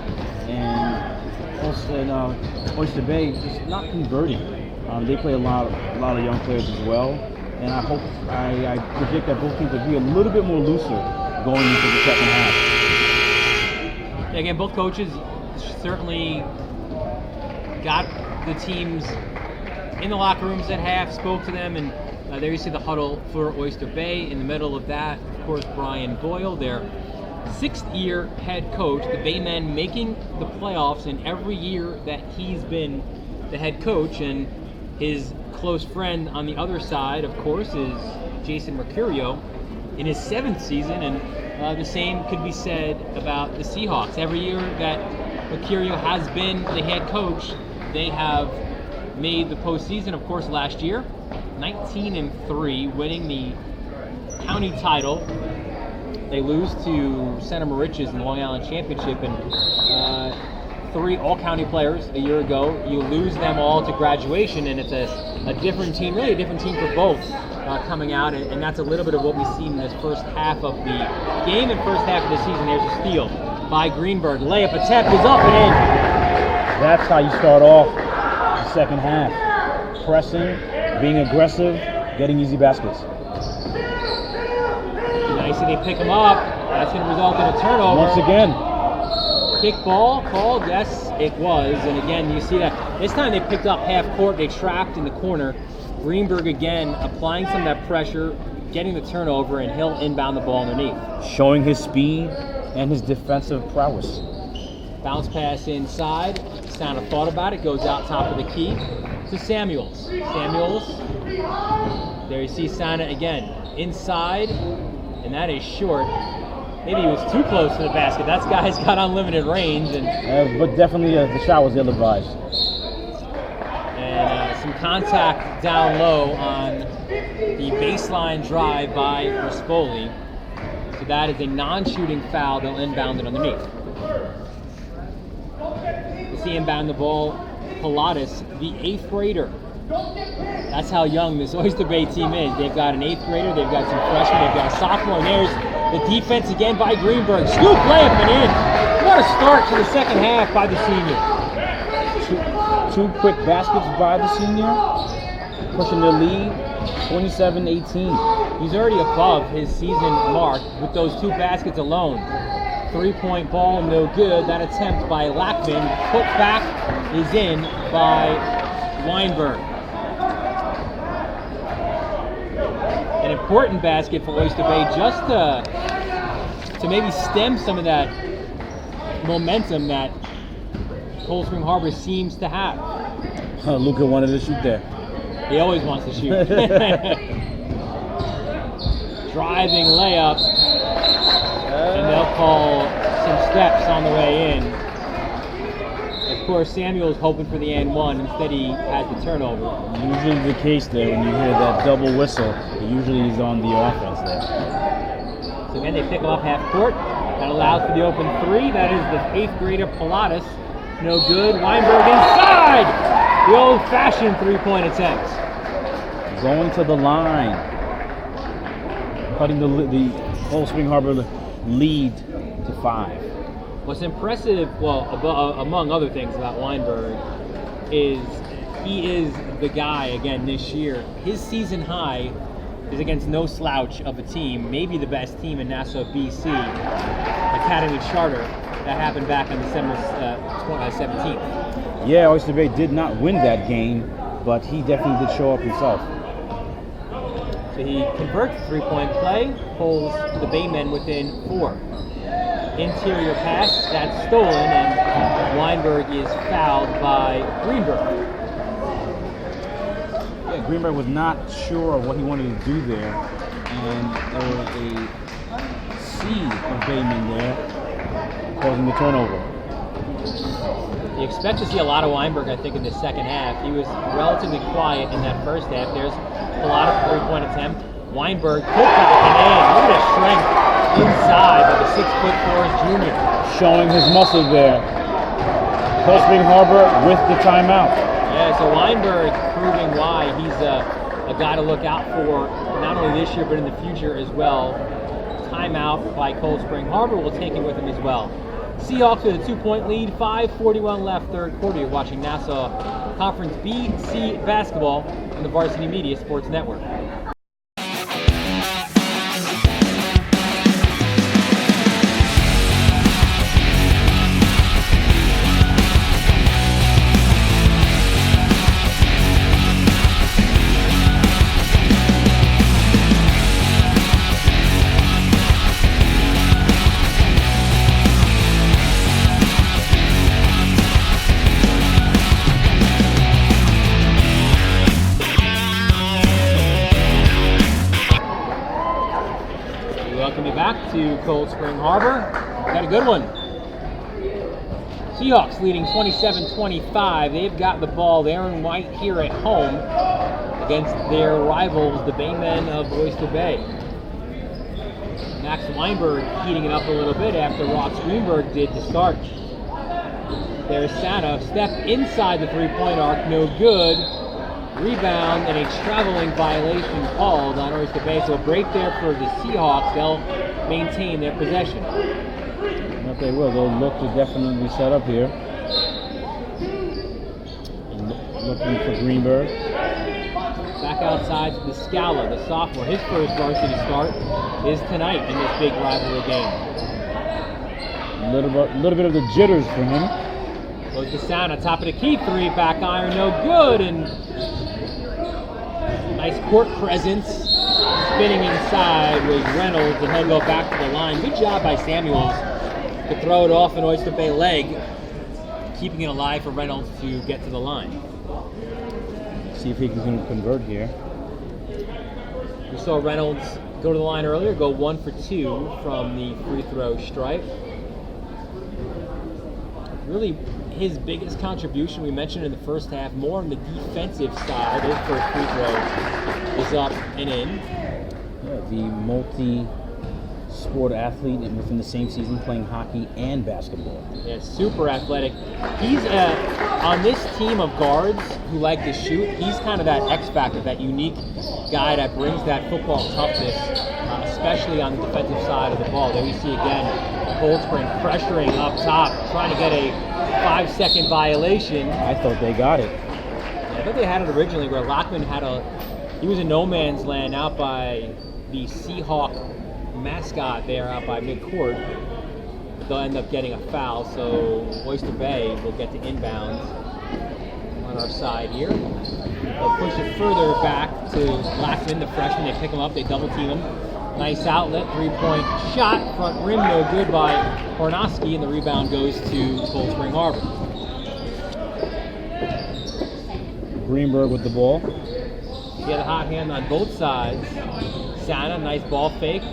Speaker 2: and also Oyster Bay just not converting. They play a lot of young players as well, and I predict that both teams will be a little bit more looser going into the second half.
Speaker 1: Again, both coaches certainly got the teams in the locker rooms at half, spoke to them, and there you see the huddle for Oyster Bay. In the middle of that, of course, Brian Boyle, their sixth-year head coach, the Baymen making the playoffs in every year that he's been the head coach, and his close friend on the other side, of course, is Jason Mercurio in his seventh season, and the same could be said about the Seahawks. Every year that Mercurio has been the head coach, they have made the postseason. Of course, last year, 19-3, winning the county title. They lose to Santa Mariches in the Long Island Championship, and 3 all-county players a year ago. You lose them all to graduation, and it's a different team, really a different team for both coming out, and that's a little bit of what we've seen in this first half of the game and first half of the season. There's a steal by Greenberg. Layup attempt is up and in.
Speaker 2: That's how you start off the second half. Pressing, being aggressive, getting easy baskets.
Speaker 1: Nicely, they pick him up. That's going to result in a turnover.
Speaker 2: Once again.
Speaker 1: Kick ball called? Yes, it was. And again, you see that. This time they picked up half court. They trapped in the corner. Greenberg again applying some of that pressure, getting the turnover, and he'll inbound the ball underneath.
Speaker 2: Showing his speed and his defensive prowess.
Speaker 1: Bounce pass inside. Santa thought about it. Goes out top of the key to Samuels. There you see Santa again. Inside. And that is short. Maybe he was too close to the basket. That guy's got unlimited range. And
Speaker 2: but definitely the shot was ill-advised.
Speaker 1: And some contact down low on the baseline drive by Rispoli. So that is a non-shooting foul. They'll inbound it underneath. You see inbound the ball, Pilatus, the 8th grader. That's how young this Oyster Bay team is. They've got an 8th grader, they've got some freshmen, they've got a sophomore, and there's the defense again by Greenberg. Scoop layup and in. What a start to the second half by the senior.
Speaker 2: Two quick baskets by the senior, pushing the lead, 27-18.
Speaker 1: He's already above his season mark with those 2 baskets alone. 3-point ball, no good. That attempt by Lackman, put back, is in by Weinberg. An important basket for Oyster Bay, just to maybe stem some of that momentum that Cold Spring Harbor seems to have.
Speaker 2: Luka wanted to shoot there.
Speaker 1: He always wants to shoot. Driving layup, and they'll call some steps on the way in. Of course, Samuel's hoping for the and one. Instead, he had the turnover.
Speaker 2: Usually the case there when you hear that double whistle. Usually he's on the offense there.
Speaker 1: So again, they pick him up half court. That allows for the open 3. That is the 8th grader Pilatus. No good. Weinberg inside. The old-fashioned 3-point attempt.
Speaker 2: Going to the line. Cutting the Cold Spring Harbor lead to 5.
Speaker 1: What's impressive, well, among other things about Weinberg, is he is the guy again this year. His season high is against no slouch of a team, maybe the best team in Nassau, BC, Academy Charter. That happened back on December 17th.
Speaker 2: Yeah, Oyster Bay did not win that game, but he definitely did show up himself.
Speaker 1: So he converts the three-point play, pulls the Baymen within 4. Interior pass, that's stolen, and Weinberg is fouled by Greenberg.
Speaker 2: Yeah, Greenberg was not sure of what he wanted to do there, and there was a sea of Baymen there, causing the turnover.
Speaker 1: You expect to see a lot of Weinberg, I think, in the second half. He was relatively quiet in that first half. There's a lot of three-point attempt. Weinberg took that and in. Look at his strength inside of the 6'4" junior.
Speaker 2: Showing his muscle there. Cold Spring Harbor with the timeout.
Speaker 1: Yeah, so Weinberg proving why he's a guy to look out for, not only this year, but in the future as well. Timeout by Cold Spring Harbor. We'll take it with him as well. Seahawks with a 2-point lead, 5:41 left, third quarter. You're watching Nassau Conference BC basketball on the Varsity Media Sports Network. Back to Cold Spring Harbor. Got a good one. Seahawks leading 27-25. They've got the ball. Aaron White here at home against their rivals, the Baymen of Oyster Bay. Max Weinberg heating it up a little bit after Ross Greenberg did to start. There's Santa. Step inside the three-point arc. No good. Rebound and a traveling violation called on Oyster Bay. So a break there for the Seahawks. They'll maintain their possession.
Speaker 2: If they will, they'll look to definitely set up here. Looking for Greenberg.
Speaker 1: Back outside to the Scala, the sophomore. His first varsity start is tonight in this big rivalry game.
Speaker 2: A little bit of the jitters for him.
Speaker 1: Goes to Santa, top of the key, three, back iron, no good, and nice court presence. Spinning inside was Reynolds, and he'll go back to the line. Good job by Samuels to throw it off an Oyster Bay leg, keeping it alive for Reynolds to get to the line.
Speaker 2: See if he can convert here.
Speaker 1: We saw Reynolds go to the line earlier, go 1 for 2 from the free throw stripe. Really, his biggest contribution, we mentioned in the first half, more on the defensive side. His first free throw is up and in.
Speaker 2: Yeah, the multi-sport athlete within the same season playing hockey and basketball.
Speaker 1: Yeah, super athletic. He's on this team of guards who like to shoot. He's kind of that X factor, that unique guy that brings that football toughness, especially on the defensive side of the ball. There we see again Cold Spring pressuring up top, trying to get a 5-second violation.
Speaker 2: I thought they got it.
Speaker 1: Yeah, I thought they had it originally where Lockman he was in no man's land out by the Seahawk mascot there out by midcourt. They'll end up getting a foul, so Oyster Bay will get to inbounds on our side here. They'll push it further back to Lockman, the freshman. They pick him up, they double team him. Nice outlet, 3-point shot, front rim no good by Hornowski, and the rebound goes to Cold Spring Harbor.
Speaker 2: Greenberg with the ball.
Speaker 1: You get a hot hand on both sides. Santa, nice ball fake.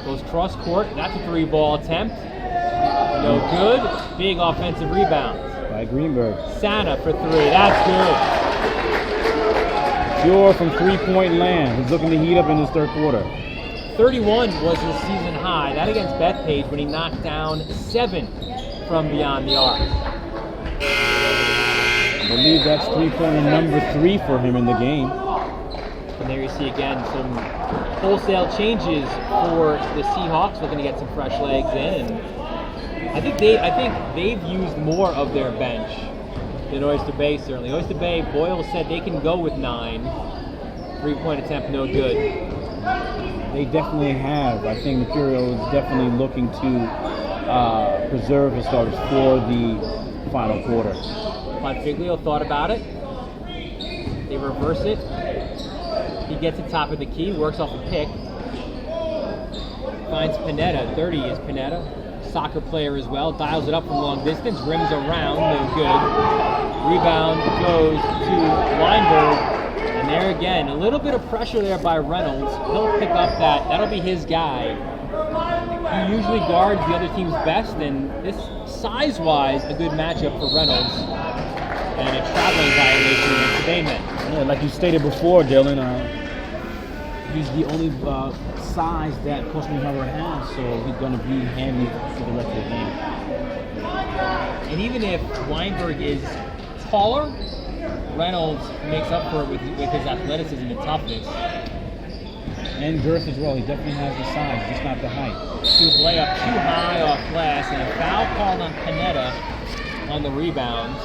Speaker 1: Goes cross court, that's a 3-ball attempt. No good, big offensive rebound.
Speaker 2: By Greenberg.
Speaker 1: Santa for 3, that's good.
Speaker 2: Pure from three-point land. He's looking to heat up in this third quarter.
Speaker 1: 31 was his season high. That against Bethpage when he knocked down 7 from beyond the arc.
Speaker 2: I believe that's three-pointer number 3 for him in the game.
Speaker 1: And there you see again some wholesale changes for the Seahawks, looking to get some fresh legs in. And I think they've used more of their bench than Oyster Bay certainly. Oyster Bay, Boyle said they can go with 9. 3-point attempt no good.
Speaker 2: They definitely have. I think Imperial is definitely looking to preserve his starters for the final quarter.
Speaker 1: Bonfiglio thought about it. They reverse it. He gets it top of the key, works off a pick. Finds Panetta. 30 is Panetta. Soccer player as well. Dials it up from long distance. Rims around. No good. Rebound goes to Weinberg. And there again, a little bit of pressure there by Reynolds. He'll pick up that. That'll be his guy. He usually guards the other team's best, and this, size-wise, a good matchup for Reynolds. And a traveling violation against the Baymen.
Speaker 2: Yeah, like you stated before, Dylan, he's the only size that Coach Harbor has, so he's going to be handy for the rest of the game.
Speaker 1: And even if Weinberg is taller, Reynolds makes up for it with his athleticism and toughness.
Speaker 2: And girth as well. He definitely has the size, just not the height.
Speaker 1: To play up too high off glass, and a foul called on Panetta on the rebounds.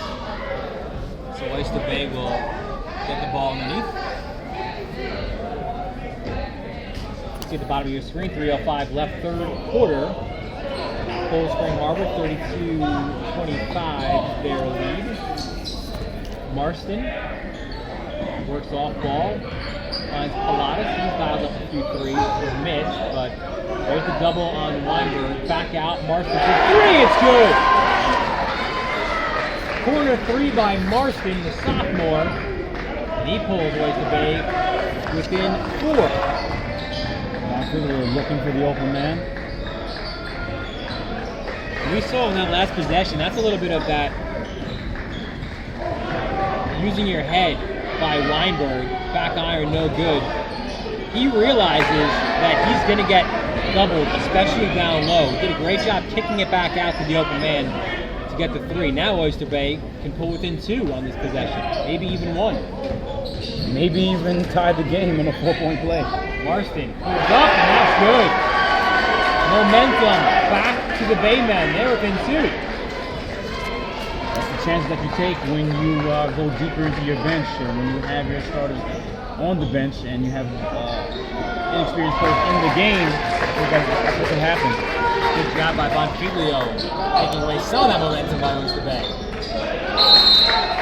Speaker 1: So Oyster Bay will get the ball underneath. See at the bottom of your screen, 3:05 left, third quarter. Cold Spring Harbor, 32-25, their lead. Marston works off ball, finds Pilatus. He's dialed up a few threes, missed, but there's the double on Weinberg. Back out, Marston for three, it's good! Corner three by Marston, the sophomore, and he pulls Oyster Bay within 4.
Speaker 2: We're looking for the open man.
Speaker 1: We saw in that last possession, that's a little bit of that using your head by Weinberg, back iron, no good. He realizes that he's going to get doubled, especially down low. He did a great job kicking it back out to the open man to get the 3. Now Oyster Bay can pull within 2 on this possession, maybe even 1.
Speaker 2: Maybe even tie the game in a 4-point play.
Speaker 1: Marston pulls up, and that's good. Momentum back to the Baymen. They're within 2.
Speaker 2: That's the chance that you take when you go deeper into your bench, or when you have your starters on the bench and you have inexperienced players in the game. That's what can happen.
Speaker 1: Good job by Bonfiglio, taking away some of that momentum by Oyster Bay.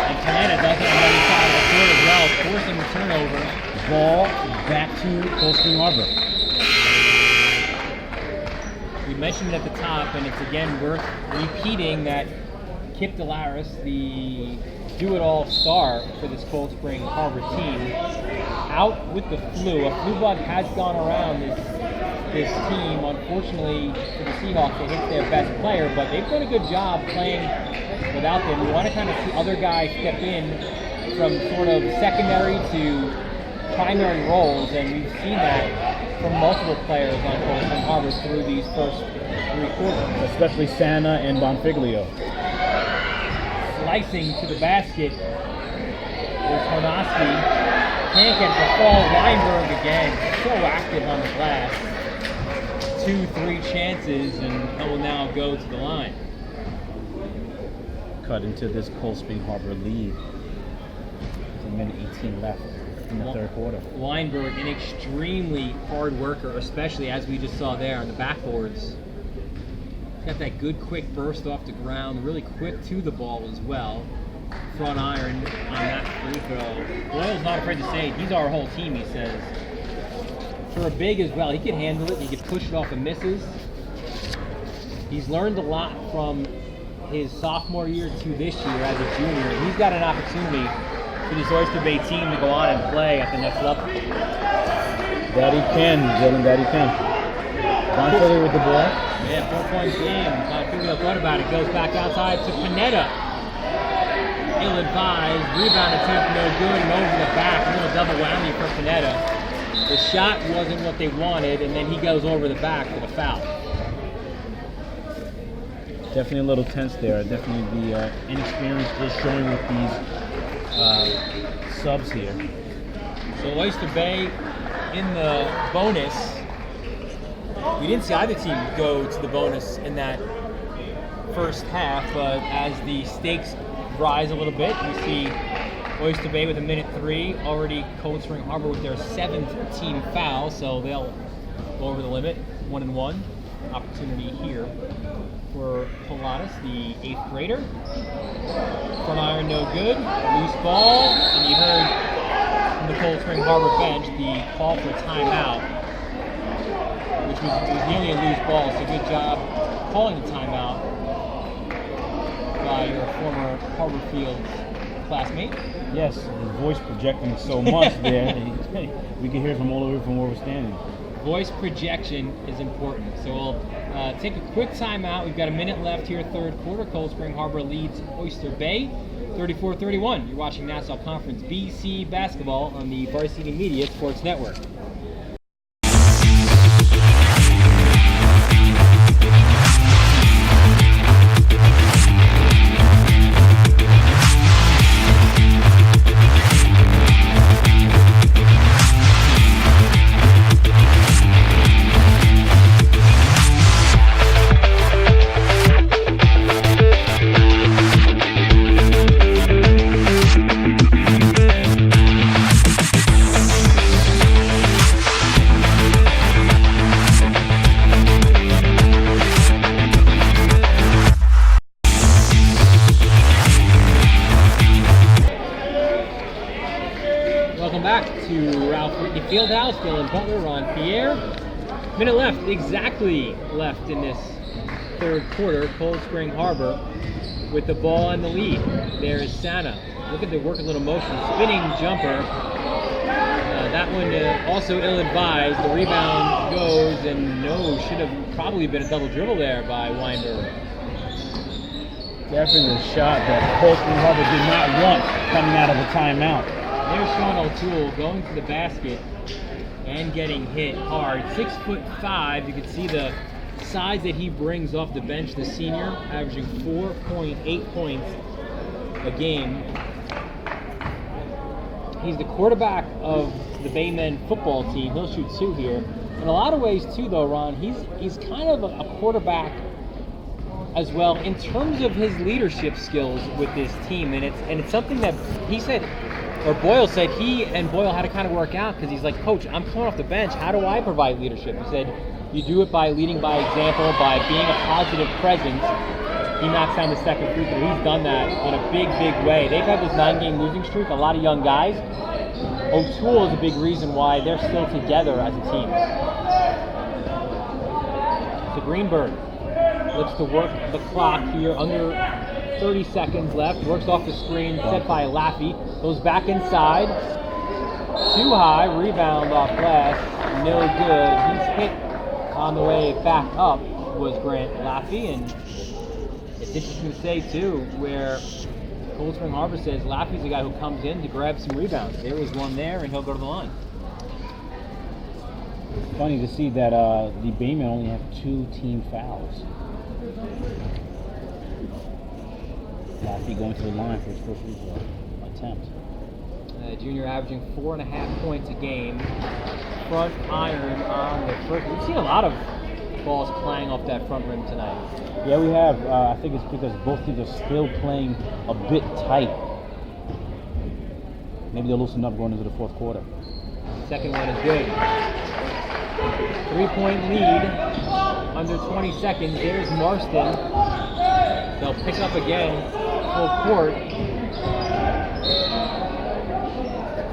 Speaker 1: And Panetta does it on the other side of the court as well, forcing the turnover.
Speaker 2: Ball back to Cold Spring Harbor.
Speaker 1: We mentioned it at the top, and it's again worth repeating that Kip Delaris, the do-it-all star for this Cold Spring Harbor team, out with the flu. A flu bug has gone around this team. Unfortunately for the Seahawks, they hit their best player, but they've done a good job playing without them. We want to kind of see other guys step in from sort of secondary to primary roles, and we've seen that from multiple players on Cold Spring Harbor through these first 3 quarters.
Speaker 2: Especially Santa and Bonfiglio.
Speaker 1: Slicing to the basket is Honoski. Can't get the fall. Weinberg again, so active on the glass. 2-3 chances, and will now go to the line.
Speaker 2: Cut into this Cold Spring Harbor lead. There's a minute 18 left in the third quarter.
Speaker 1: Weinberg, an extremely hard worker, especially as we just saw there on the backboards. He's got that good quick burst off the ground, really quick to the ball as well. Front iron on that free throw. Boyle's not afraid to say it. He's our whole team, he says. For a big as well, he can handle it. He can push it off and misses. He's learned a lot from his sophomore year to this year as a junior. He's got an opportunity for this Oyster Bay team to go on and play at the next level.
Speaker 2: That he can, Dylan, that he can. Bonfiglio with the ball.
Speaker 1: Yeah, 4-point game. Bonfiglio thought about it. Goes back outside to Panetta. Ill-advised. Rebound attempt no good, and over the back. A little double whammy for Panetta. The shot wasn't what they wanted, and then he goes over the back for the foul.
Speaker 2: Definitely a little tense there. Definitely the inexperience is showing with these subs here.
Speaker 1: So Oyster Bay in the bonus. We didn't see either team go to the bonus in that first half, but as the stakes rise a little bit, we see Oyster Bay with a minute 3, already Cold Spring Harbor with their 7th team foul, so they'll over the limit, 1-1. Opportunity here for Pilatus, the 8th grader. Front iron, no good. Loose ball, and you heard from the Cold Spring Harbor bench the call for timeout, which was nearly a loose ball, so good job calling the timeout by your former Harbor Fields classmate.
Speaker 2: Yes, his voice projecting so much there. We can hear from all over from where we're standing.
Speaker 1: Voice projection is important. So we'll take a quick timeout. We've got a minute left here, third quarter. Cold Spring Harbor leads Oyster Bay 34-31. You're watching Nassau Conference BC basketball on the Varsity Media Sports Network. Fieldhouse, Dylan Butler, Ron Pierre. Minute left, exactly left in this third quarter. Cold Spring Harbor with the ball in the lead. There's Santa. Look at the work, a little motion, spinning jumper. That one also ill-advised. The rebound goes, and no, should have probably been a double dribble there by Weinberg.
Speaker 2: Definitely a shot that Cold Spring Harbor did not want coming out of a timeout.
Speaker 1: There's Sean O'Toole going to the basket and getting hit hard. 6'5". You can see the size that he brings off the bench, the senior, averaging 4.8 points a game. He's the quarterback of the Baymen football team. He'll shoot 2 here. In a lot of ways, too, though, Ron, he's kind of a quarterback as well in terms of his leadership skills with this team, and it's something that he said. Or Boyle said he and Boyle had to kind of work out, because he's like, Coach, I'm coming off the bench. How do I provide leadership? He said, you do it by leading by example, by being a positive presence. He knocks down the second free throw. He's done that in a big, big way. They've had this 9-game losing streak, a lot of young guys. O'Toole is a big reason why they're still together as a team. So Greenberg looks to work the clock here under 30 seconds left, works off the screen, set by Laffey, goes back inside, too high, rebound off glass, no good. He's hit on the way back up was Grant Laffey, and it's interesting to say too, where Cold Spring Harbor says Laffey's the guy who comes in to grab some rebounds. There was one there, and he'll go to the line.
Speaker 2: It's funny to see that the Baymen only have 2 team fouls. Laffey going to the line for his first free throw attempt.
Speaker 1: Junior averaging 4.5 points a game. Front iron on the first. We've seen a lot of balls clang off that front rim tonight.
Speaker 2: Yeah, we have. I think it's because both teams are still playing a bit tight. Maybe they'll loosen up going into the fourth quarter.
Speaker 1: Second one is good. 3-point lead. Under 20 seconds. There's Marston. They'll pick up again. Full court.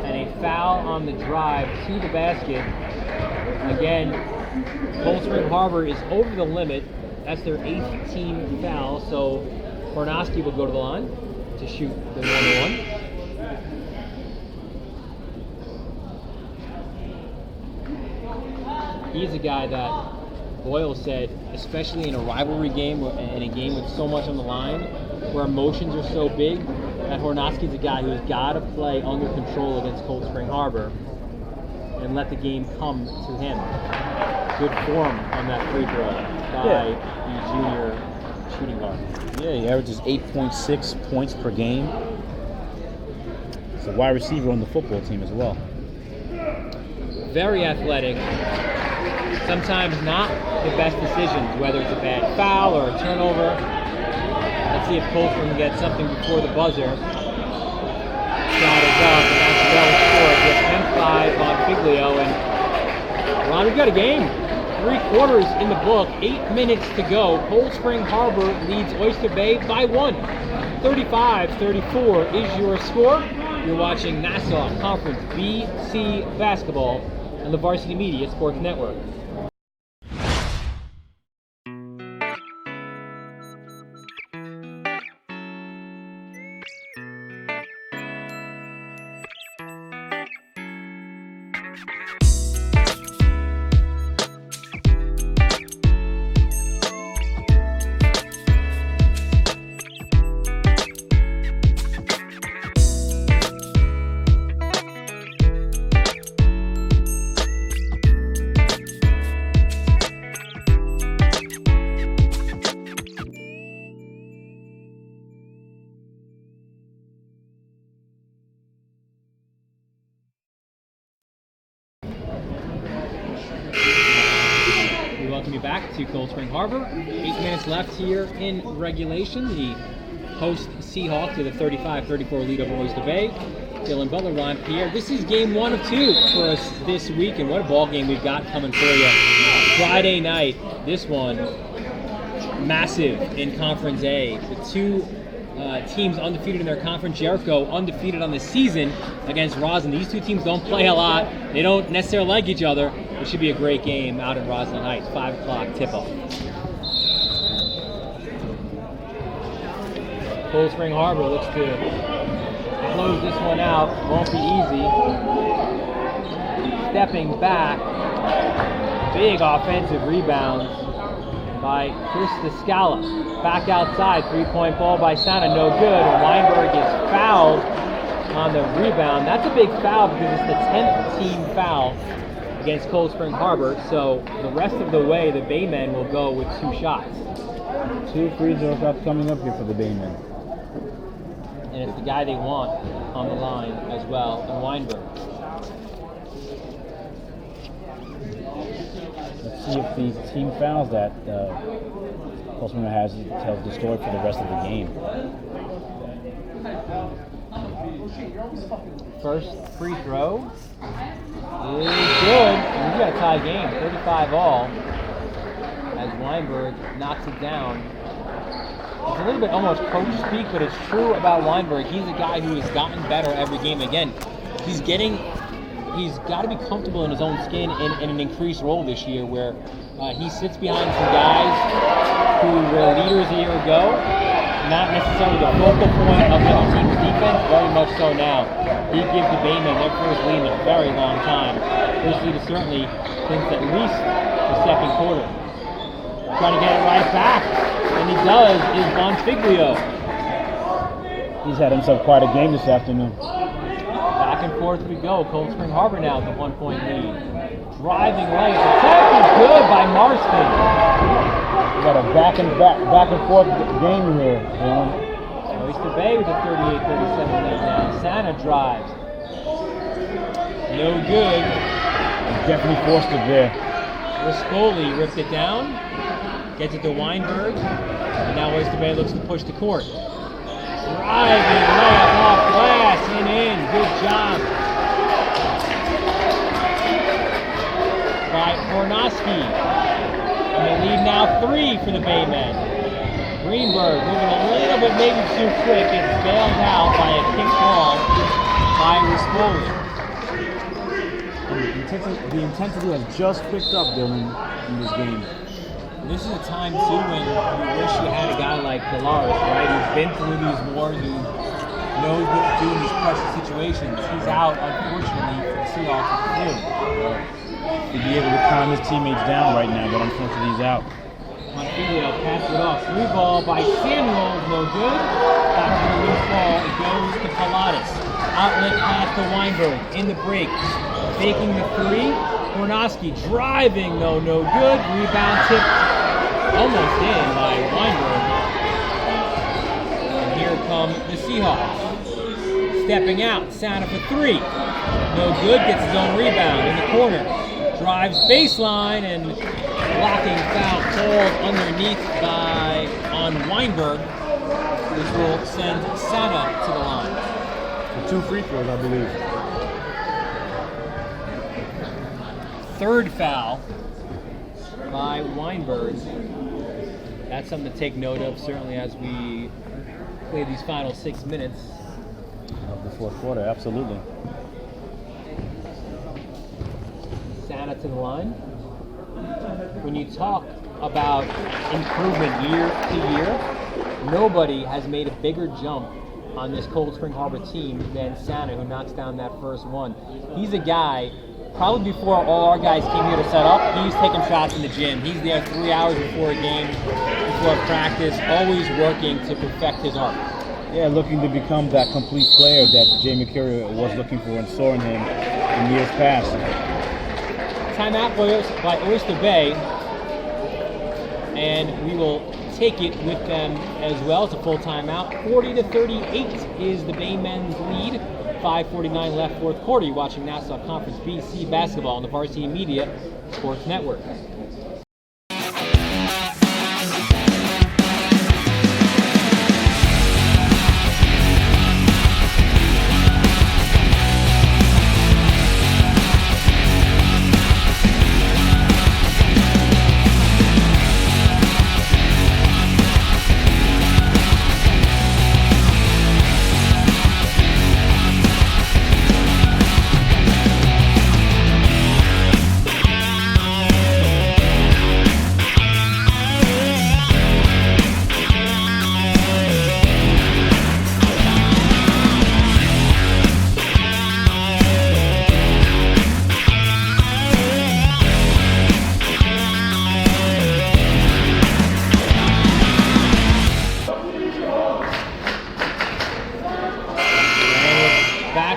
Speaker 1: And a foul on the drive to the basket. Again, Cold Spring Harbor is over the limit. That's their 8th team foul. So Kornoski will go to the line to shoot the 1-1. He's a guy that Boyle said, especially in a rivalry game and a game with so much on the line, where emotions are so big, that Hornowski's a guy who's got to play under control against Cold Spring Harbor and let the game come to him. Good form on that free throw by the junior shooting guard.
Speaker 2: Yeah, he averages 8.6 points per game. He's a wide receiver on the football team as well.
Speaker 1: Very athletic. Sometimes not the best decisions, whether it's a bad foul or a turnover. Let's see if Cold Spring can get something before the buzzer. Shot is up, and that's well short with 10-5 on Figlio. And Ron, we've got a game. 3 quarters in the book, 8 minutes to go. Cold Spring Harbor leads Oyster Bay by 1. 35-34 is your score. You're watching Nassau Conference BC basketball on the Varsity Media Sports Network. We welcome you back to Cold Spring Harbor. 8 minutes left here in regulation. The host Seahawks with a 35-34 lead over Oyster Bay. Dylan Butler, Ron Pierre. This is game 1 of 2 for us this week, and what a ball game we've got coming for you. Friday night, this one massive in Conference A. The 2 teams undefeated in their conference. Jericho undefeated on the season against Roslyn. These 2 teams don't play a lot. They don't necessarily like each other. It should be a great game out in Roslyn Heights. 5 o'clock tip-off. Cold Spring Harbor looks to close this one out. Won't be easy. Stepping back. Big offensive rebounds by Chris Descala. Back outside, 3-point ball by Santa, no good. Weinberg is fouled on the rebound. That's a big foul because it's the 10th team foul against Cold Spring Harbor. So the rest of the way, the Baymen will go with 2 shots.
Speaker 2: 2 free throw shots coming up here for the Baymen.
Speaker 1: And it's the guy they want on the line as well, and Weinberg.
Speaker 2: Let's see if these team fouls that Cold Spring has tells the story for the rest of the game.
Speaker 1: First free throw is good. And we got a tie game, 35 all, as Weinberg knocks it down. It's a little bit almost coach speak, but it's true about Weinberg. He's a guy who has gotten better every game. Again, he's got to be comfortable in his own skin in an increased role this year where he sits behind some guys who were leaders a year ago, not necessarily the focal point of the other team's defense, very much so now. He gives the Baymen their first lead in a very long time. First lead is certainly since at least the second quarter. Trying to get it right back, and he does, is Bonfiglio.
Speaker 2: He's had himself quite a game this afternoon.
Speaker 1: Back and forth we go. Cold Spring Harbor now with a 1-point lead. Driving right, attack is good by Marston.
Speaker 2: We got a back and forth game here.
Speaker 1: Oyster Bay with a 38-37 lead now. Santa drives. No good.
Speaker 2: Definitely forced it there.
Speaker 1: Rispoli ripped it down. Gets it to Weinberg. And now Oyster Bay looks to push the court. Driving layup off glass and in. Good job by Hornosky. And they lead now 3 for the Baymen. Greenberg moving a little bit maybe too quick. It's bailed out by a kick ball by Rispoli.
Speaker 2: The intensity has just picked up, Dylan, in this game.
Speaker 1: This is a time, too, when you wish you had a guy like Delaris, right? Who's been through these wars, who knows what to do in these pressure situations. He's out, unfortunately, for the Seahawks with the flu.
Speaker 2: He'd be able to calm his teammates down right now, but unfortunately he's out.
Speaker 1: Montevideo passes it off. 3 ball by Samuel, no good. Back to the loose ball, it goes to Pilatus. Outlet pass to Weinberg in the break. Faking the 3. Hornosky driving, no good. Rebound tipped almost in by Weinberg. And here come the Seahawks. Stepping out, Santa for 3. No good, gets his own rebound in the corner. Drives baseline and blocking foul called underneath on Weinberg. This will send Santa to the line.
Speaker 2: For 2 free throws, I believe.
Speaker 1: Third foul by Weinberg. That's something to take note of, certainly as we play these final 6 minutes.
Speaker 2: Of the fourth quarter, absolutely.
Speaker 1: Santa to the line. When you talk about improvement year to year, nobody has made a bigger jump on this Cold Spring Harbor team than Santa, who knocks down that first one. He's a guy, probably before all our guys came here to set up, he's taking shots in the gym. He's there 3 hours before a game, before practice, always working to perfect his art.
Speaker 2: Yeah, looking to become that complete player that Jay McCurry was looking for and saw in him in years past.
Speaker 1: Timeout by Oyster Bay, and we will take it with them as well. It's a full timeout. 40-38 is the Bay men's lead. 5:49 left, fourth quarter. You're watching Nassau Conference BC basketball on the Varsity Media Sports Network.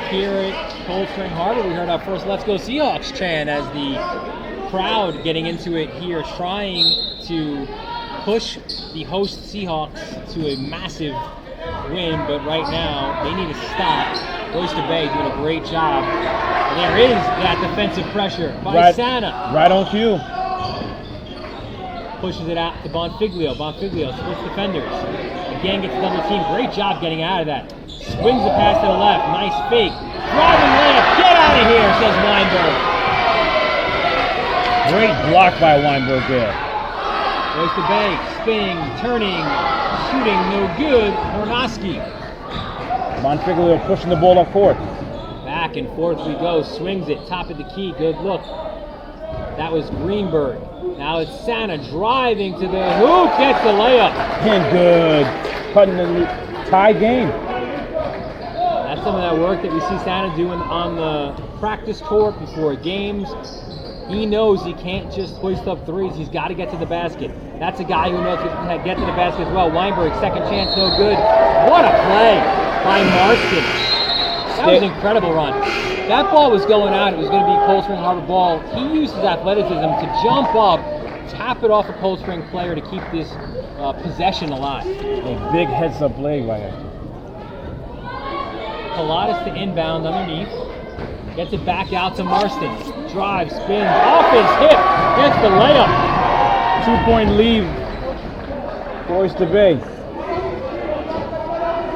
Speaker 1: Here at Cold Spring Harbor, we heard our first Let's Go Seahawks chant as the crowd getting into it here, trying to push the host Seahawks to a massive win, but right now they need to stop. Oyster Bay doing a great job. And there is that defensive pressure by Santa.
Speaker 2: Right on cue.
Speaker 1: Pushes it out to Bonfiglio. Bonfiglio splits defenders. Again gets double team. Great job getting out of that. Swings the pass to the left. Nice fake. Driving layup. Get out of here, says Weinberg.
Speaker 2: Great block by Weinberg there.
Speaker 1: Oyster Bay spinning, turning, shooting, no good. Hornowski.
Speaker 2: Bonfiglio pushing the ball up court.
Speaker 1: Back and forth we go. Swings it. Top of the key. Good look. That was Greenberg. Now it's Santa driving to the hoop. Gets the layup.
Speaker 2: And good. Cutting the tie game.
Speaker 1: That's some of that work that we see Santa doing on the practice court before games. He knows he can't just hoist up threes. He's got to get to the basket. That's a guy who knows how to get to the basket as well. Weinberg, second chance, no good. What a play by Marston. That was an incredible run. That ball was going out. It was going to be a Cold Spring Harbor ball. He used his athleticism to jump up, tap it off a Cold Spring player to keep this possession alive.
Speaker 2: A big heads-up play right here.
Speaker 1: Pilatus to inbound underneath. Gets it back out to Marston. Drives, spins, off his hip. Gets the layup.
Speaker 2: 2-point lead for Oyster Bay.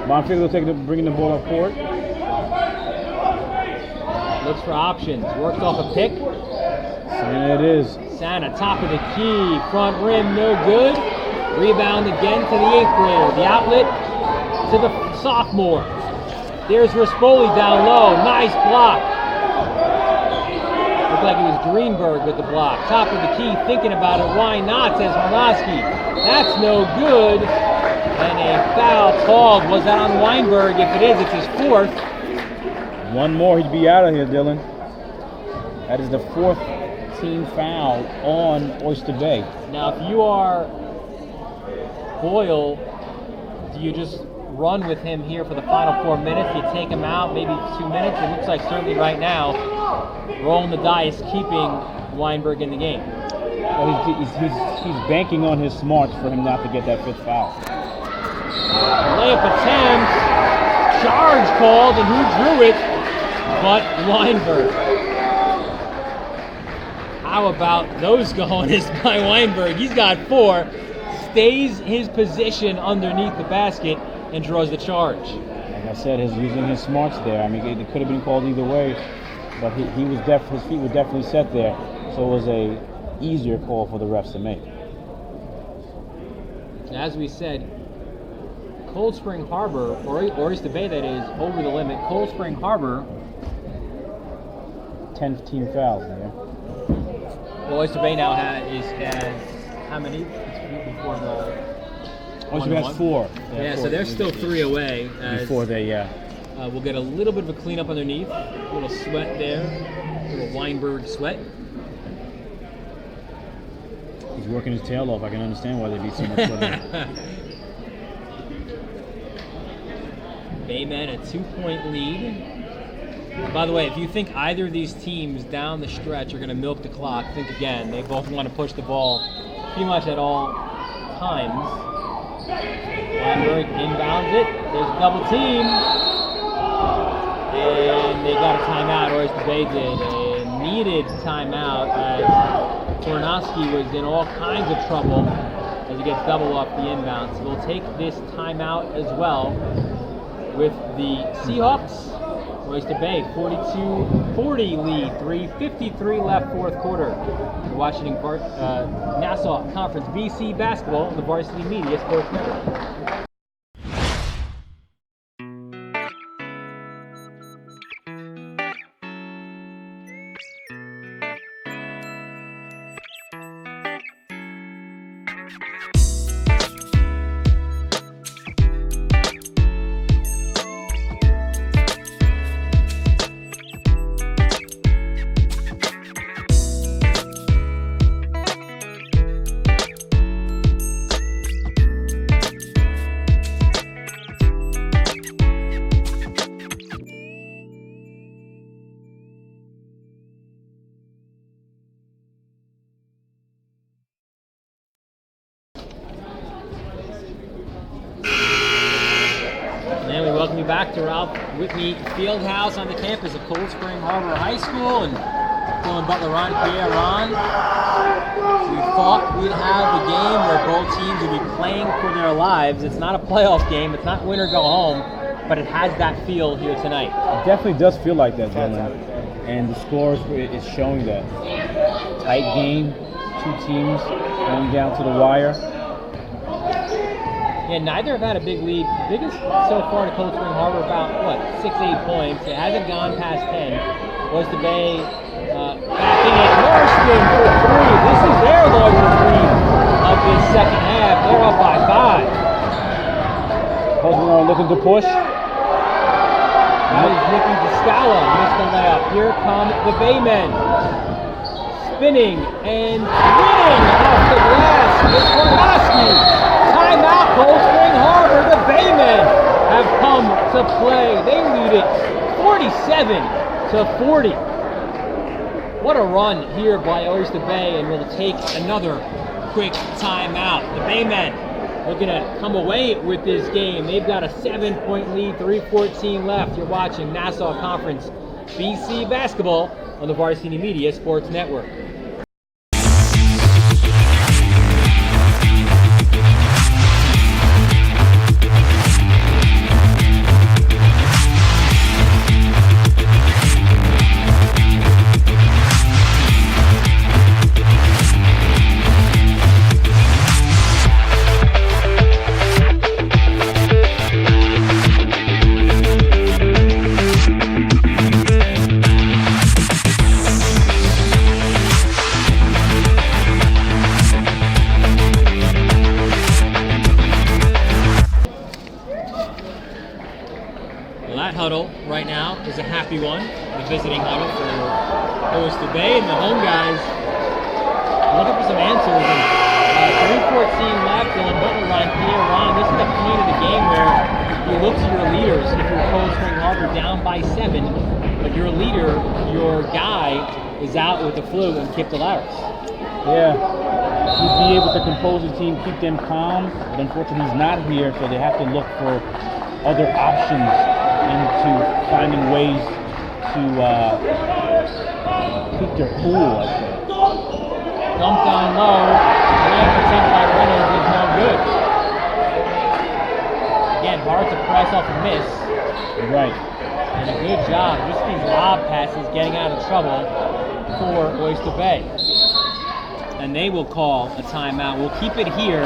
Speaker 2: Bonfiglio bringing the ball up court.
Speaker 1: Looks for options. Worked off a pick.
Speaker 2: And it is.
Speaker 1: Santa, top of the key. Front rim, no good. Rebound again to the 8th grader. The outlet to the sophomore. There's Rispoli down low. Nice block. Looked like it was Greenberg with the block. Top of the key, thinking about it. Why not, says Hornowski. That's no good. And a foul called. Was that on Weinberg? If it is, it's his fourth.
Speaker 2: One more, he'd be out of here, Dylan. That is the 4th team foul on Oyster Bay.
Speaker 1: Now, if you are Boyle, do you just run with him here for the final 4 minutes? You take him out, maybe 2 minutes? It looks like certainly right now, rolling the dice, keeping Weinberg in the game.
Speaker 2: Well, he's banking on his smarts for him not to get that 5th foul.
Speaker 1: Layup attempt, charge called, and who drew it but Weinberg? How about those going is by Weinberg? He's got 4, stays his position underneath the basket, and draws the charge.
Speaker 2: Like I said, he's using his smarts there. I mean, it could have been called either way, but his feet were definitely set there. So it was a easier call for the refs to make.
Speaker 1: As we said, Cold Spring Harbor, or Oyster Bay, that is, over the limit. Cold Spring Harbor.
Speaker 2: 10 team fouls there.
Speaker 1: Well, Oyster Bay now has how many? Before the
Speaker 2: Oyster Bay has 4.
Speaker 1: Yeah, so they're still 3 away.
Speaker 2: Before they,
Speaker 1: we'll get a little bit of a cleanup underneath. A little sweat there. A little Weinberg sweat.
Speaker 2: he's working his tail off. I can understand why they beat so much further.
Speaker 1: Baymen a 2-point lead. By the way, if you think either of these teams down the stretch are going to milk the clock, think again. They both want to push the ball pretty much at all times. Weinberg inbounds it. There's a double team. And they got a timeout, or as Bay did, a needed timeout as Tornowski was in all kinds of trouble as he gets double off the inbound. So we'll take this timeout as well with the Seahawks. Oyster Bay 42-40 lead, 3:53 left, fourth quarter. You're watching Nassau Conference BC basketball on the Varsity Media Sports Network. And we welcome you back to Ralph Whitney Fieldhouse on the campus of Cold Spring Harbor High School. And Phil and Butler Ron Pierre Ron. We thought we'd have a game where both teams would be playing for their lives. It's not a playoff game. It's not win or go home. But it has that feel here tonight.
Speaker 2: It definitely does feel like that, Dylan. And the scores is showing that. Tight game. 2 teams going down to the wire.
Speaker 1: Yeah, neither have had a big lead. Biggest so far to Cold Spring Harbor, about, 6-8 points. It hasn't gone past 10. Oyster Bay backing it. Marston for 3. This is their largest lead of this second half. They're up by 5.
Speaker 2: Cold Spring Harbor looking to push.
Speaker 1: That is Nicky Descala. Missed the layup. Here come the Baymen. Spinning and winning off the glass. It's Tornowski. Timeout, Cold Spring Harbor. The Baymen have come to play. They lead it 47-40. What a run here by Oyster Bay, and we'll take another quick timeout. The Baymen looking to come away with this game. They've got a 7-point lead, 3:14 left. You're watching Nassau Conference BC basketball on the Varsity Media Sports Network. Huddle right now is a happy one, the visiting huddle for Oyster Bay, and the home guys looking for some answers. And 3:14 left, Dylan Butler line here. Ron, this is the point of the game where you look to your leaders. If you're Cold Spring Harbor down by 7, but your leader, your guy, is out with the flu and Kip DeLaris.
Speaker 2: Yeah, he'd be able to compose the team, keep them calm, but unfortunately he's not here, so they have to look for other options into finding ways to keep their cool, I think.
Speaker 1: Dumped down low, and attempt by Reynolds is no good. Again, hard to press off a miss.
Speaker 2: Right.
Speaker 1: And a good job, just these lob passes getting out of trouble for Oyster Bay. and they will call a timeout. We'll keep it here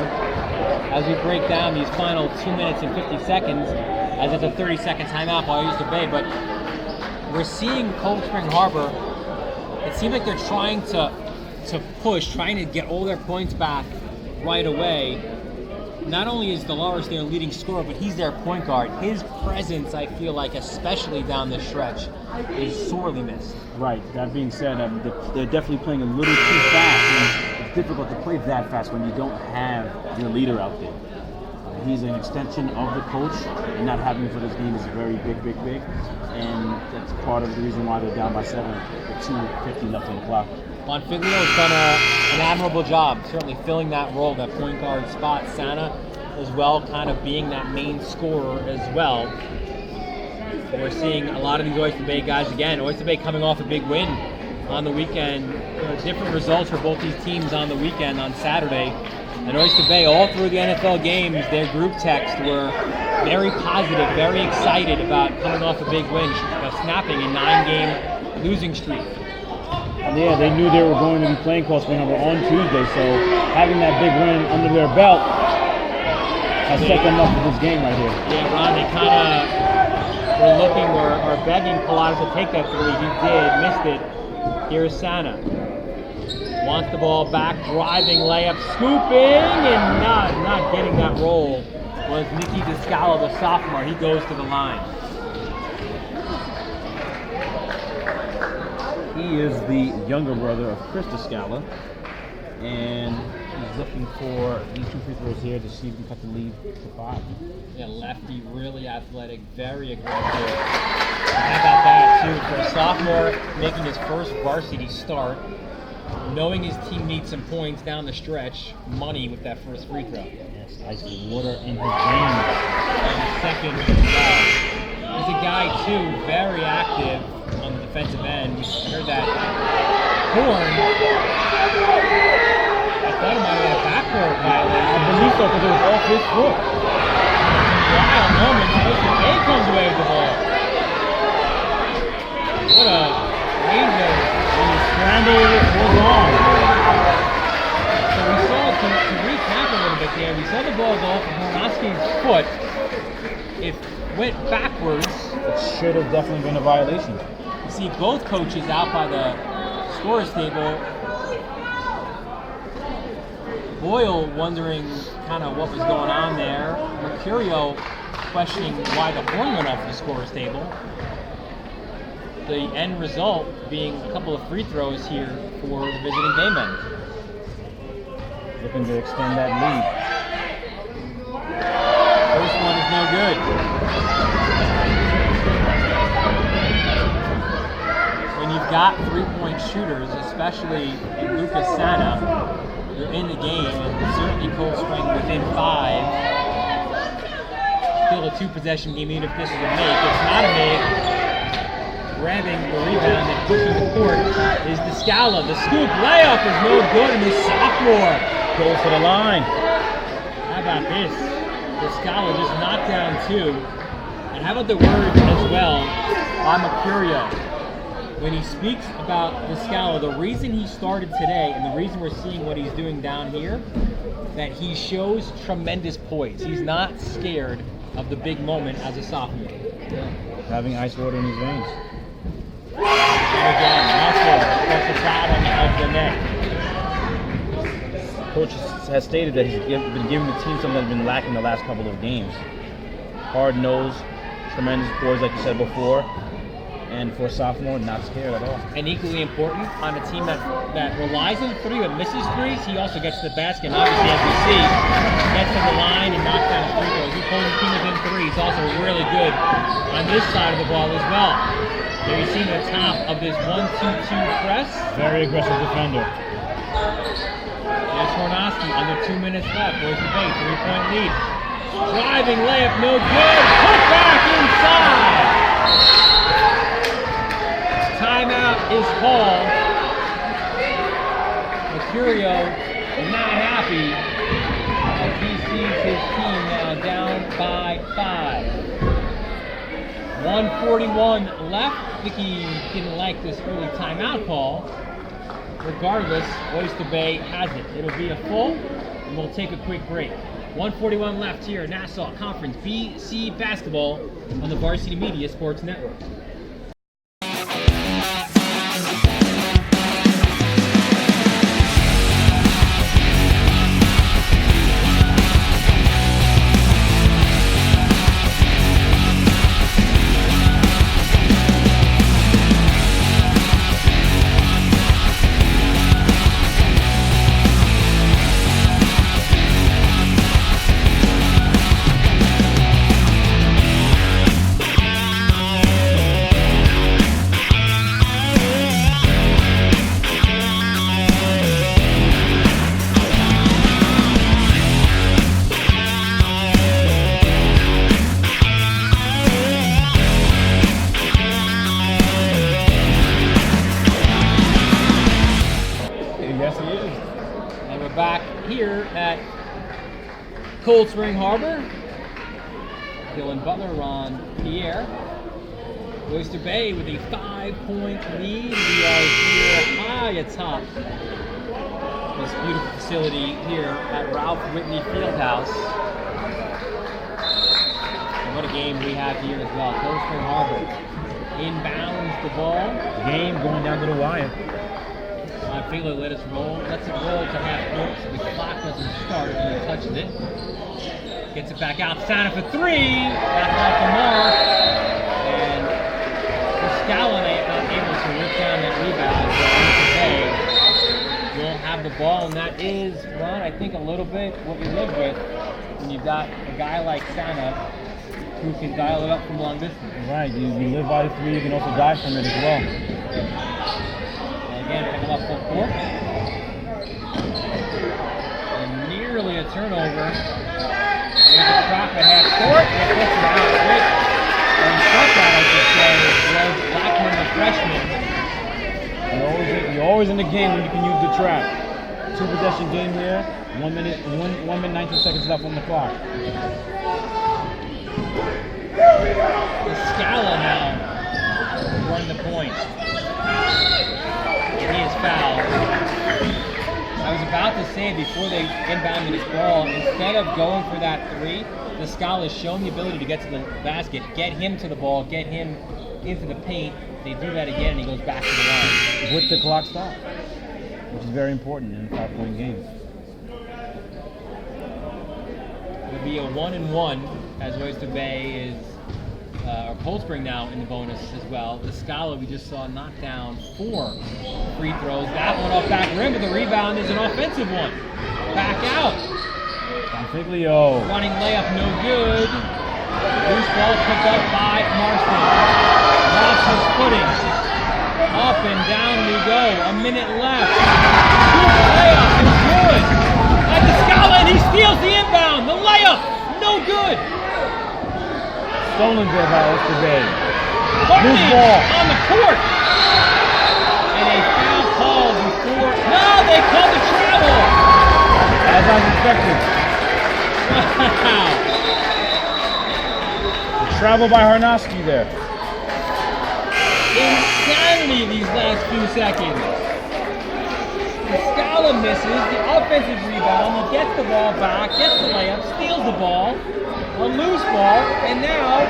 Speaker 1: as we break down these final 2 minutes and 50 seconds, as it's a 30-second timeout by Oyster Bay. But we're seeing Cold Spring Harbor. It seems like they're trying to push, trying to get all their points back right away. Not only is Dolores their leading scorer, but he's their point guard. His presence, I feel like, especially down the stretch, is sorely missed.
Speaker 2: Right. That being said, they're definitely playing a little too fast. And it's difficult to play that fast when you don't have your leader out there. He's an extension of the coach, and not having him for this game is very big. And that's part of the reason why they're down by 7 with 2:50 left on the clock.
Speaker 1: Bonfiglio has done an admirable job, certainly filling that role, that point guard spot. Sana as well, kind of being that main scorer as well. And we're seeing a lot of these Oyster Bay guys again. Oyster Bay coming off a big win on the weekend. Different results for both these teams on the weekend on Saturday. And Oyster Bay, all through the NFL games, their group text were very positive, very excited about coming off a big win, snapping a 9-game losing streak.
Speaker 2: Yeah, they knew they were going to be playing Cold Spring Harbor on Tuesday, so having that big win under their belt has set them up for this game right here.
Speaker 1: Yeah, Ron, they kind of were looking or begging Pilates to take that three. He did, missed it. Here's Sana. Wants the ball back, driving layup, scooping, and not getting that roll was Nicky Descalo, the sophomore. He goes to the line.
Speaker 2: He is the younger brother of Chris Descala, and he's looking for these 2 free throws here to see if he can cut the lead to 5.
Speaker 1: Yeah, lefty, really athletic, very aggressive. How about that, too, for a sophomore making his first varsity start, knowing his team needs some points down the stretch, money with that first free throw.
Speaker 2: Yes, ice water in his veins.
Speaker 1: And second as well. There's a guy, too, very active on the defensive end. We heard that horn. I thought it might have been a backboard violation.
Speaker 2: I believe so, because it was off his foot.
Speaker 1: Wild moment. Oyster Bay comes away with the ball. What a razor.
Speaker 2: And the scramble was on.
Speaker 1: So we saw, to recap a little bit there, we saw the ball go off of Hornowski's foot. It went backwards.
Speaker 2: It should have definitely been a violation.
Speaker 1: You see both coaches out by the scorer's table. Boyle wondering kind of what was going on there. Mercurio questioning why the horn went off the scorer's table. The end result being a couple of free throws here for the visiting Baymen.
Speaker 2: Looking to extend that lead.
Speaker 1: First one is no good. When you've got 3-point shooters, especially Lucas Sana, you're in the game, and certainly Cold Spring within 5. Still a 2-possession game, even if this is a make. It's not a make. Grabbing the rebound and pushing the court is Descala. The scoop layup is no good, and the sophomore
Speaker 2: Goes to the line.
Speaker 1: How about this? Descala just knocked down 2. And how about the words as well by Mercurio? When he speaks about Descala, the reason he started today and the reason we're seeing what he's doing down here, that he shows tremendous poise. He's not scared of the big moment as a sophomore.
Speaker 2: Having ice water in his veins.
Speaker 1: And again, Russell across the bottom of the net.
Speaker 2: Coach has stated that he's been giving the team something that's been lacking the last couple of games. Hard nose, tremendous poise, like you said before. And for a sophomore, not scared at all.
Speaker 1: And equally important, on a team that relies on 3 but misses 3s, he also gets to the basket. And obviously, as we see, gets to the line and knocks down free throws. He pulls the team within 3. He's also really good on this side of the ball as well. There you see the top of this 1-2-2 press.
Speaker 2: Very aggressive defender.
Speaker 1: There's Hornowski, under 2 minutes left. Oyster Bay, 3-point lead. Driving layup, no good. Put back inside. Timeout is called. Mercurio not happy as he sees his team now down by 5. 1:41 left. I think he didn't like this early timeout call. regardless, Oyster Bay has it. It'll be a full, and we'll take a quick break. 1:41 left here, Nassau Conference BC Basketball on the Varsity Media Sports Network. Back here at Cold Spring Harbor. Dylan Butler, Ron Pierre. Oyster Bay with a 5-point lead. We are here high atop this beautiful facility here at Ralph Whitney Fieldhouse. And what a game we have here as well. Cold Spring Harbor inbounds the ball.
Speaker 2: Game going down to the wire.
Speaker 1: Fiedler lets it roll to half court, so the clock doesn't start when he touches it. Gets it back out, Santa for three. That's off the mark. And Scallon not able to rip down that rebound. So we'll have the ball, and that is, Ron, I think a little bit what you live with when you've got a guy like Santa who can dial it up from long distance.
Speaker 2: Right, you live by the three, you can also dive from it as well.
Speaker 1: Again, pick him up full court. And nearly a turnover. There's a trap at half court. And puts it out. Rick, and struck out, I should say, was Blackman, the freshman.
Speaker 2: You're always in the game when you can use the trap. 2-possession game here. 1 minute, 19 seconds left on the clock.
Speaker 1: Scala now running the point. He is fouled. I was about to say before they inbounded his ball, instead of going for that three, the Scala has shown the ability to get to the basket, get him to the ball, get him into the paint. They do that again, and he goes back to the line.
Speaker 2: With the clock stop, which is very important in a 5-point game.
Speaker 1: It would be a 1-1 as Oyster Bay is, or Cold Spring now in the bonus as well. The Scala we just saw knock down 4 free throws. That one off back rim, but the rebound is an offensive one. Back out.
Speaker 2: Bonfiglio.
Speaker 1: Running layup, no good. Loose ball picked up by Marston. Lost his footing. Up and down we go. A minute left. Good layup is good. At the Scala, and he steals the inbound. The layup, no good.
Speaker 2: Stolen there by Oyster Bay.
Speaker 1: Loose
Speaker 2: ball
Speaker 1: on the court. And a foul call before. No, they called the travel.
Speaker 2: As I was expected.
Speaker 1: Wow.
Speaker 2: The travel by Harnowski there.
Speaker 1: Insanity these last few seconds. The Scala misses the offensive rebound. He gets the ball back, gets the layup, steals the ball. A loose ball, and now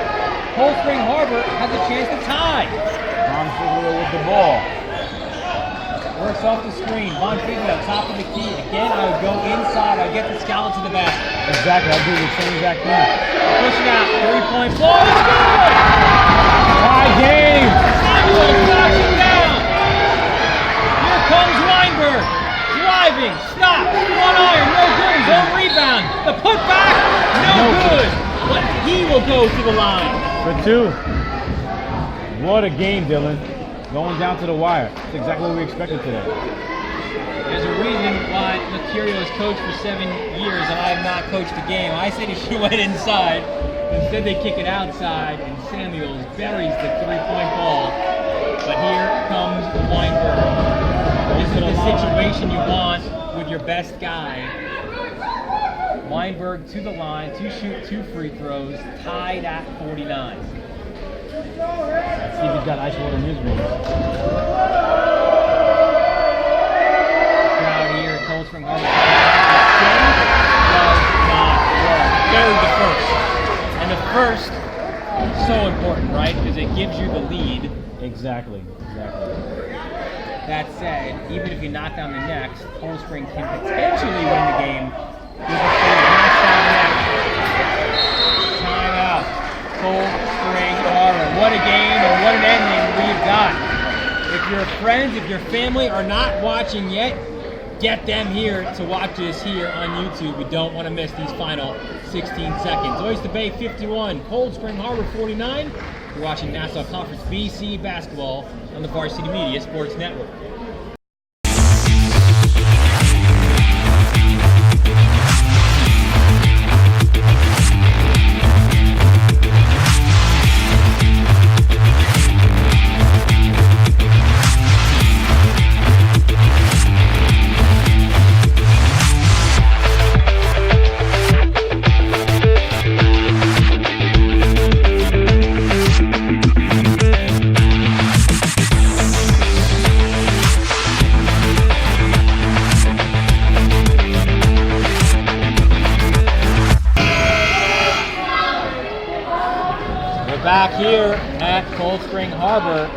Speaker 1: Cold Spring Harbor has a chance to tie.
Speaker 2: Bonfiglio with the ball.
Speaker 1: Works off the screen. Bonfiglio, top of the key. Again, I would go inside. I would get the Scala to the basket.
Speaker 2: Exactly, I'll do the same exact thing.
Speaker 1: Push it out. 3-point ball. It's good!
Speaker 2: Tie game!
Speaker 1: Samuel knocks him down. Here comes Weinberg. Driving. Stops. 1-iron. No good. His own rebound. The putback. No good. But he will go to the line.
Speaker 2: For 2. What a game, Dylan. Going down to the wire. That's exactly what we expected today.
Speaker 1: There's a reason why Mercurio has coached for 7 years and I have not coached a game. I said he should have went inside. Instead they kick it outside and Samuels buries the 3-point ball. But here comes Weinberg. This is the situation you want with your best guy. Weinberg to the line to shoot 2 free throws, tied at 49.
Speaker 2: Let's see if he's got ice water in his room.
Speaker 1: Cold Spring Harbor. Does not work. Buried the first. And the first is so important, right? Because it gives you the lead.
Speaker 2: Exactly.
Speaker 1: That said, even if you knock down the next, Cold Spring can potentially win the game with a full timeout. Cold Spring Harbor. What a game and what an ending we've got. If your friends, if your family are not watching yet, get them here to watch this here on YouTube. We don't want to miss these final 16 seconds. Oyster Bay 51, Cold Spring Harbor 49. You're watching Nassau Conference BC basketball on the Varsity Media Sports Network. Back here at Cold Spring Harbor.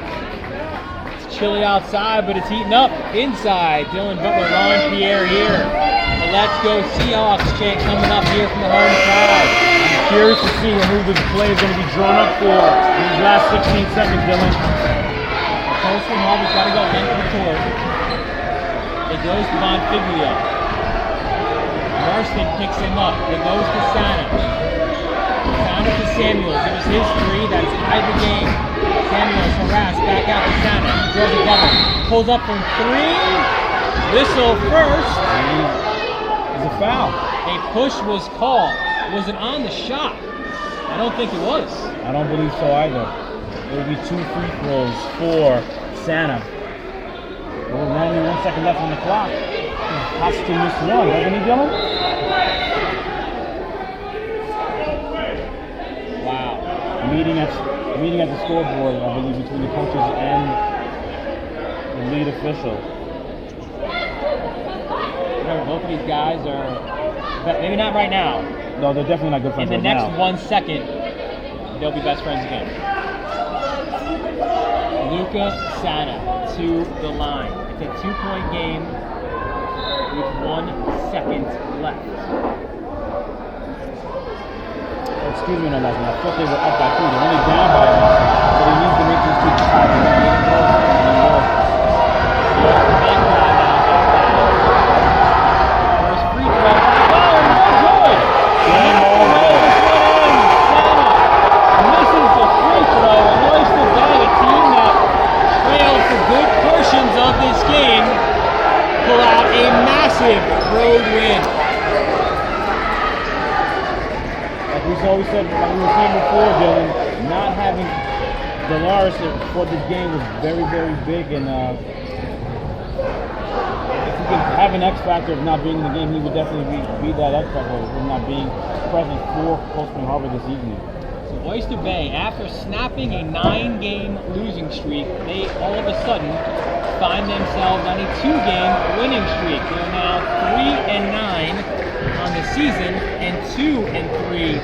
Speaker 1: It's chilly outside, but it's heating up inside. Dylan Butler, Ron Pierre here. The Let's Go Seahawks chant coming up here from the home crowd.
Speaker 2: I'm curious to see who the play is going to be drawn up for in these last 16 seconds, Dylan.
Speaker 1: Cold Spring Harbor's got to go length of the court. It goes to Von Figlio. Marston picks him up. It goes to Santa. Santa to Samuels. It was his three. That's tied the game. Samuels harassed. Back out to Santa. He draws it down. Pulls up from three. Whistle first.
Speaker 2: It's a foul.
Speaker 1: A push was called. Was it on the shot? I don't think it was.
Speaker 2: I don't believe so either. It will be 2 free throws for Santa. Well, only 1 second left on the clock. He has to miss one, doesn't he, Dylan? Meeting at the scoreboard, I believe, between the coaches and the lead official.
Speaker 1: Remember, both of these guys are, but maybe not right now.
Speaker 2: No, they're definitely not good friends
Speaker 1: In the
Speaker 2: right
Speaker 1: next
Speaker 2: now.
Speaker 1: 1 second, they'll be best friends again. Luca Santa to the line. It's a 2-point game with 1 second left.
Speaker 2: Excuse me, no, last one. I thought they were up by 3. They're only down by 1. So they need to make these two tied.
Speaker 1: First free throw. Oh, no good! Game over. Misses the free throw. And Oyster Bay, a team that trailed for good portions of this game, pull out a massive road win.
Speaker 2: We said, like we were saying before, Dylan, not having Dolores for this game was very, very big. And if he could have an X factor of not being in the game, he would definitely be that X factor of not being present for Cold Spring Harbor this evening.
Speaker 1: So Oyster Bay, after snapping a 9-game losing streak, they all of a sudden find themselves on a 2-game winning streak. They're now 3-9 on the season and 2-3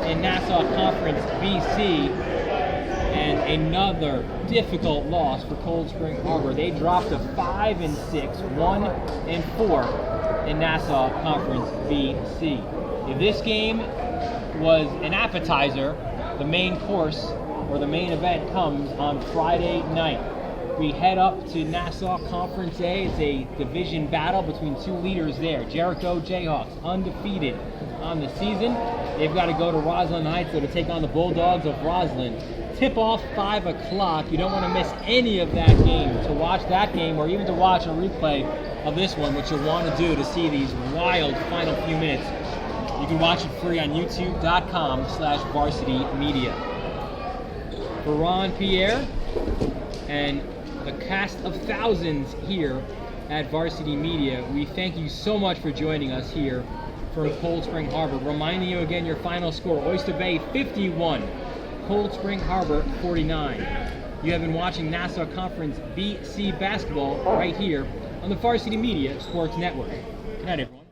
Speaker 1: in Nassau Conference BC, and another difficult loss for Cold Spring Harbor. They dropped to 5-6, 1-4 in Nassau Conference BC. If this game was an appetizer, the main course or the main event comes on Friday night. We head up to Nassau Conference A. It's a division battle between two leaders there. Jericho Jayhawks, undefeated on the season. They've got to go to Roslyn Heights to take on the Bulldogs of Roslyn. Tip off 5 o'clock. You don't want to miss any of that game. To watch that game or even to watch a replay of this one, which you'll want to do to see these wild final few minutes, you can watch it free on youtube.com/varsitymedia. For Ron Pierre and the cast of thousands here at Varsity Media, we thank you so much for joining us here from Cold Spring Harbor. Reminding you again your final score: Oyster Bay 51, Cold Spring Harbor 49. You have been watching Nassau Conference BC basketball right here on the Varsity Media Sports Network. night, everyone.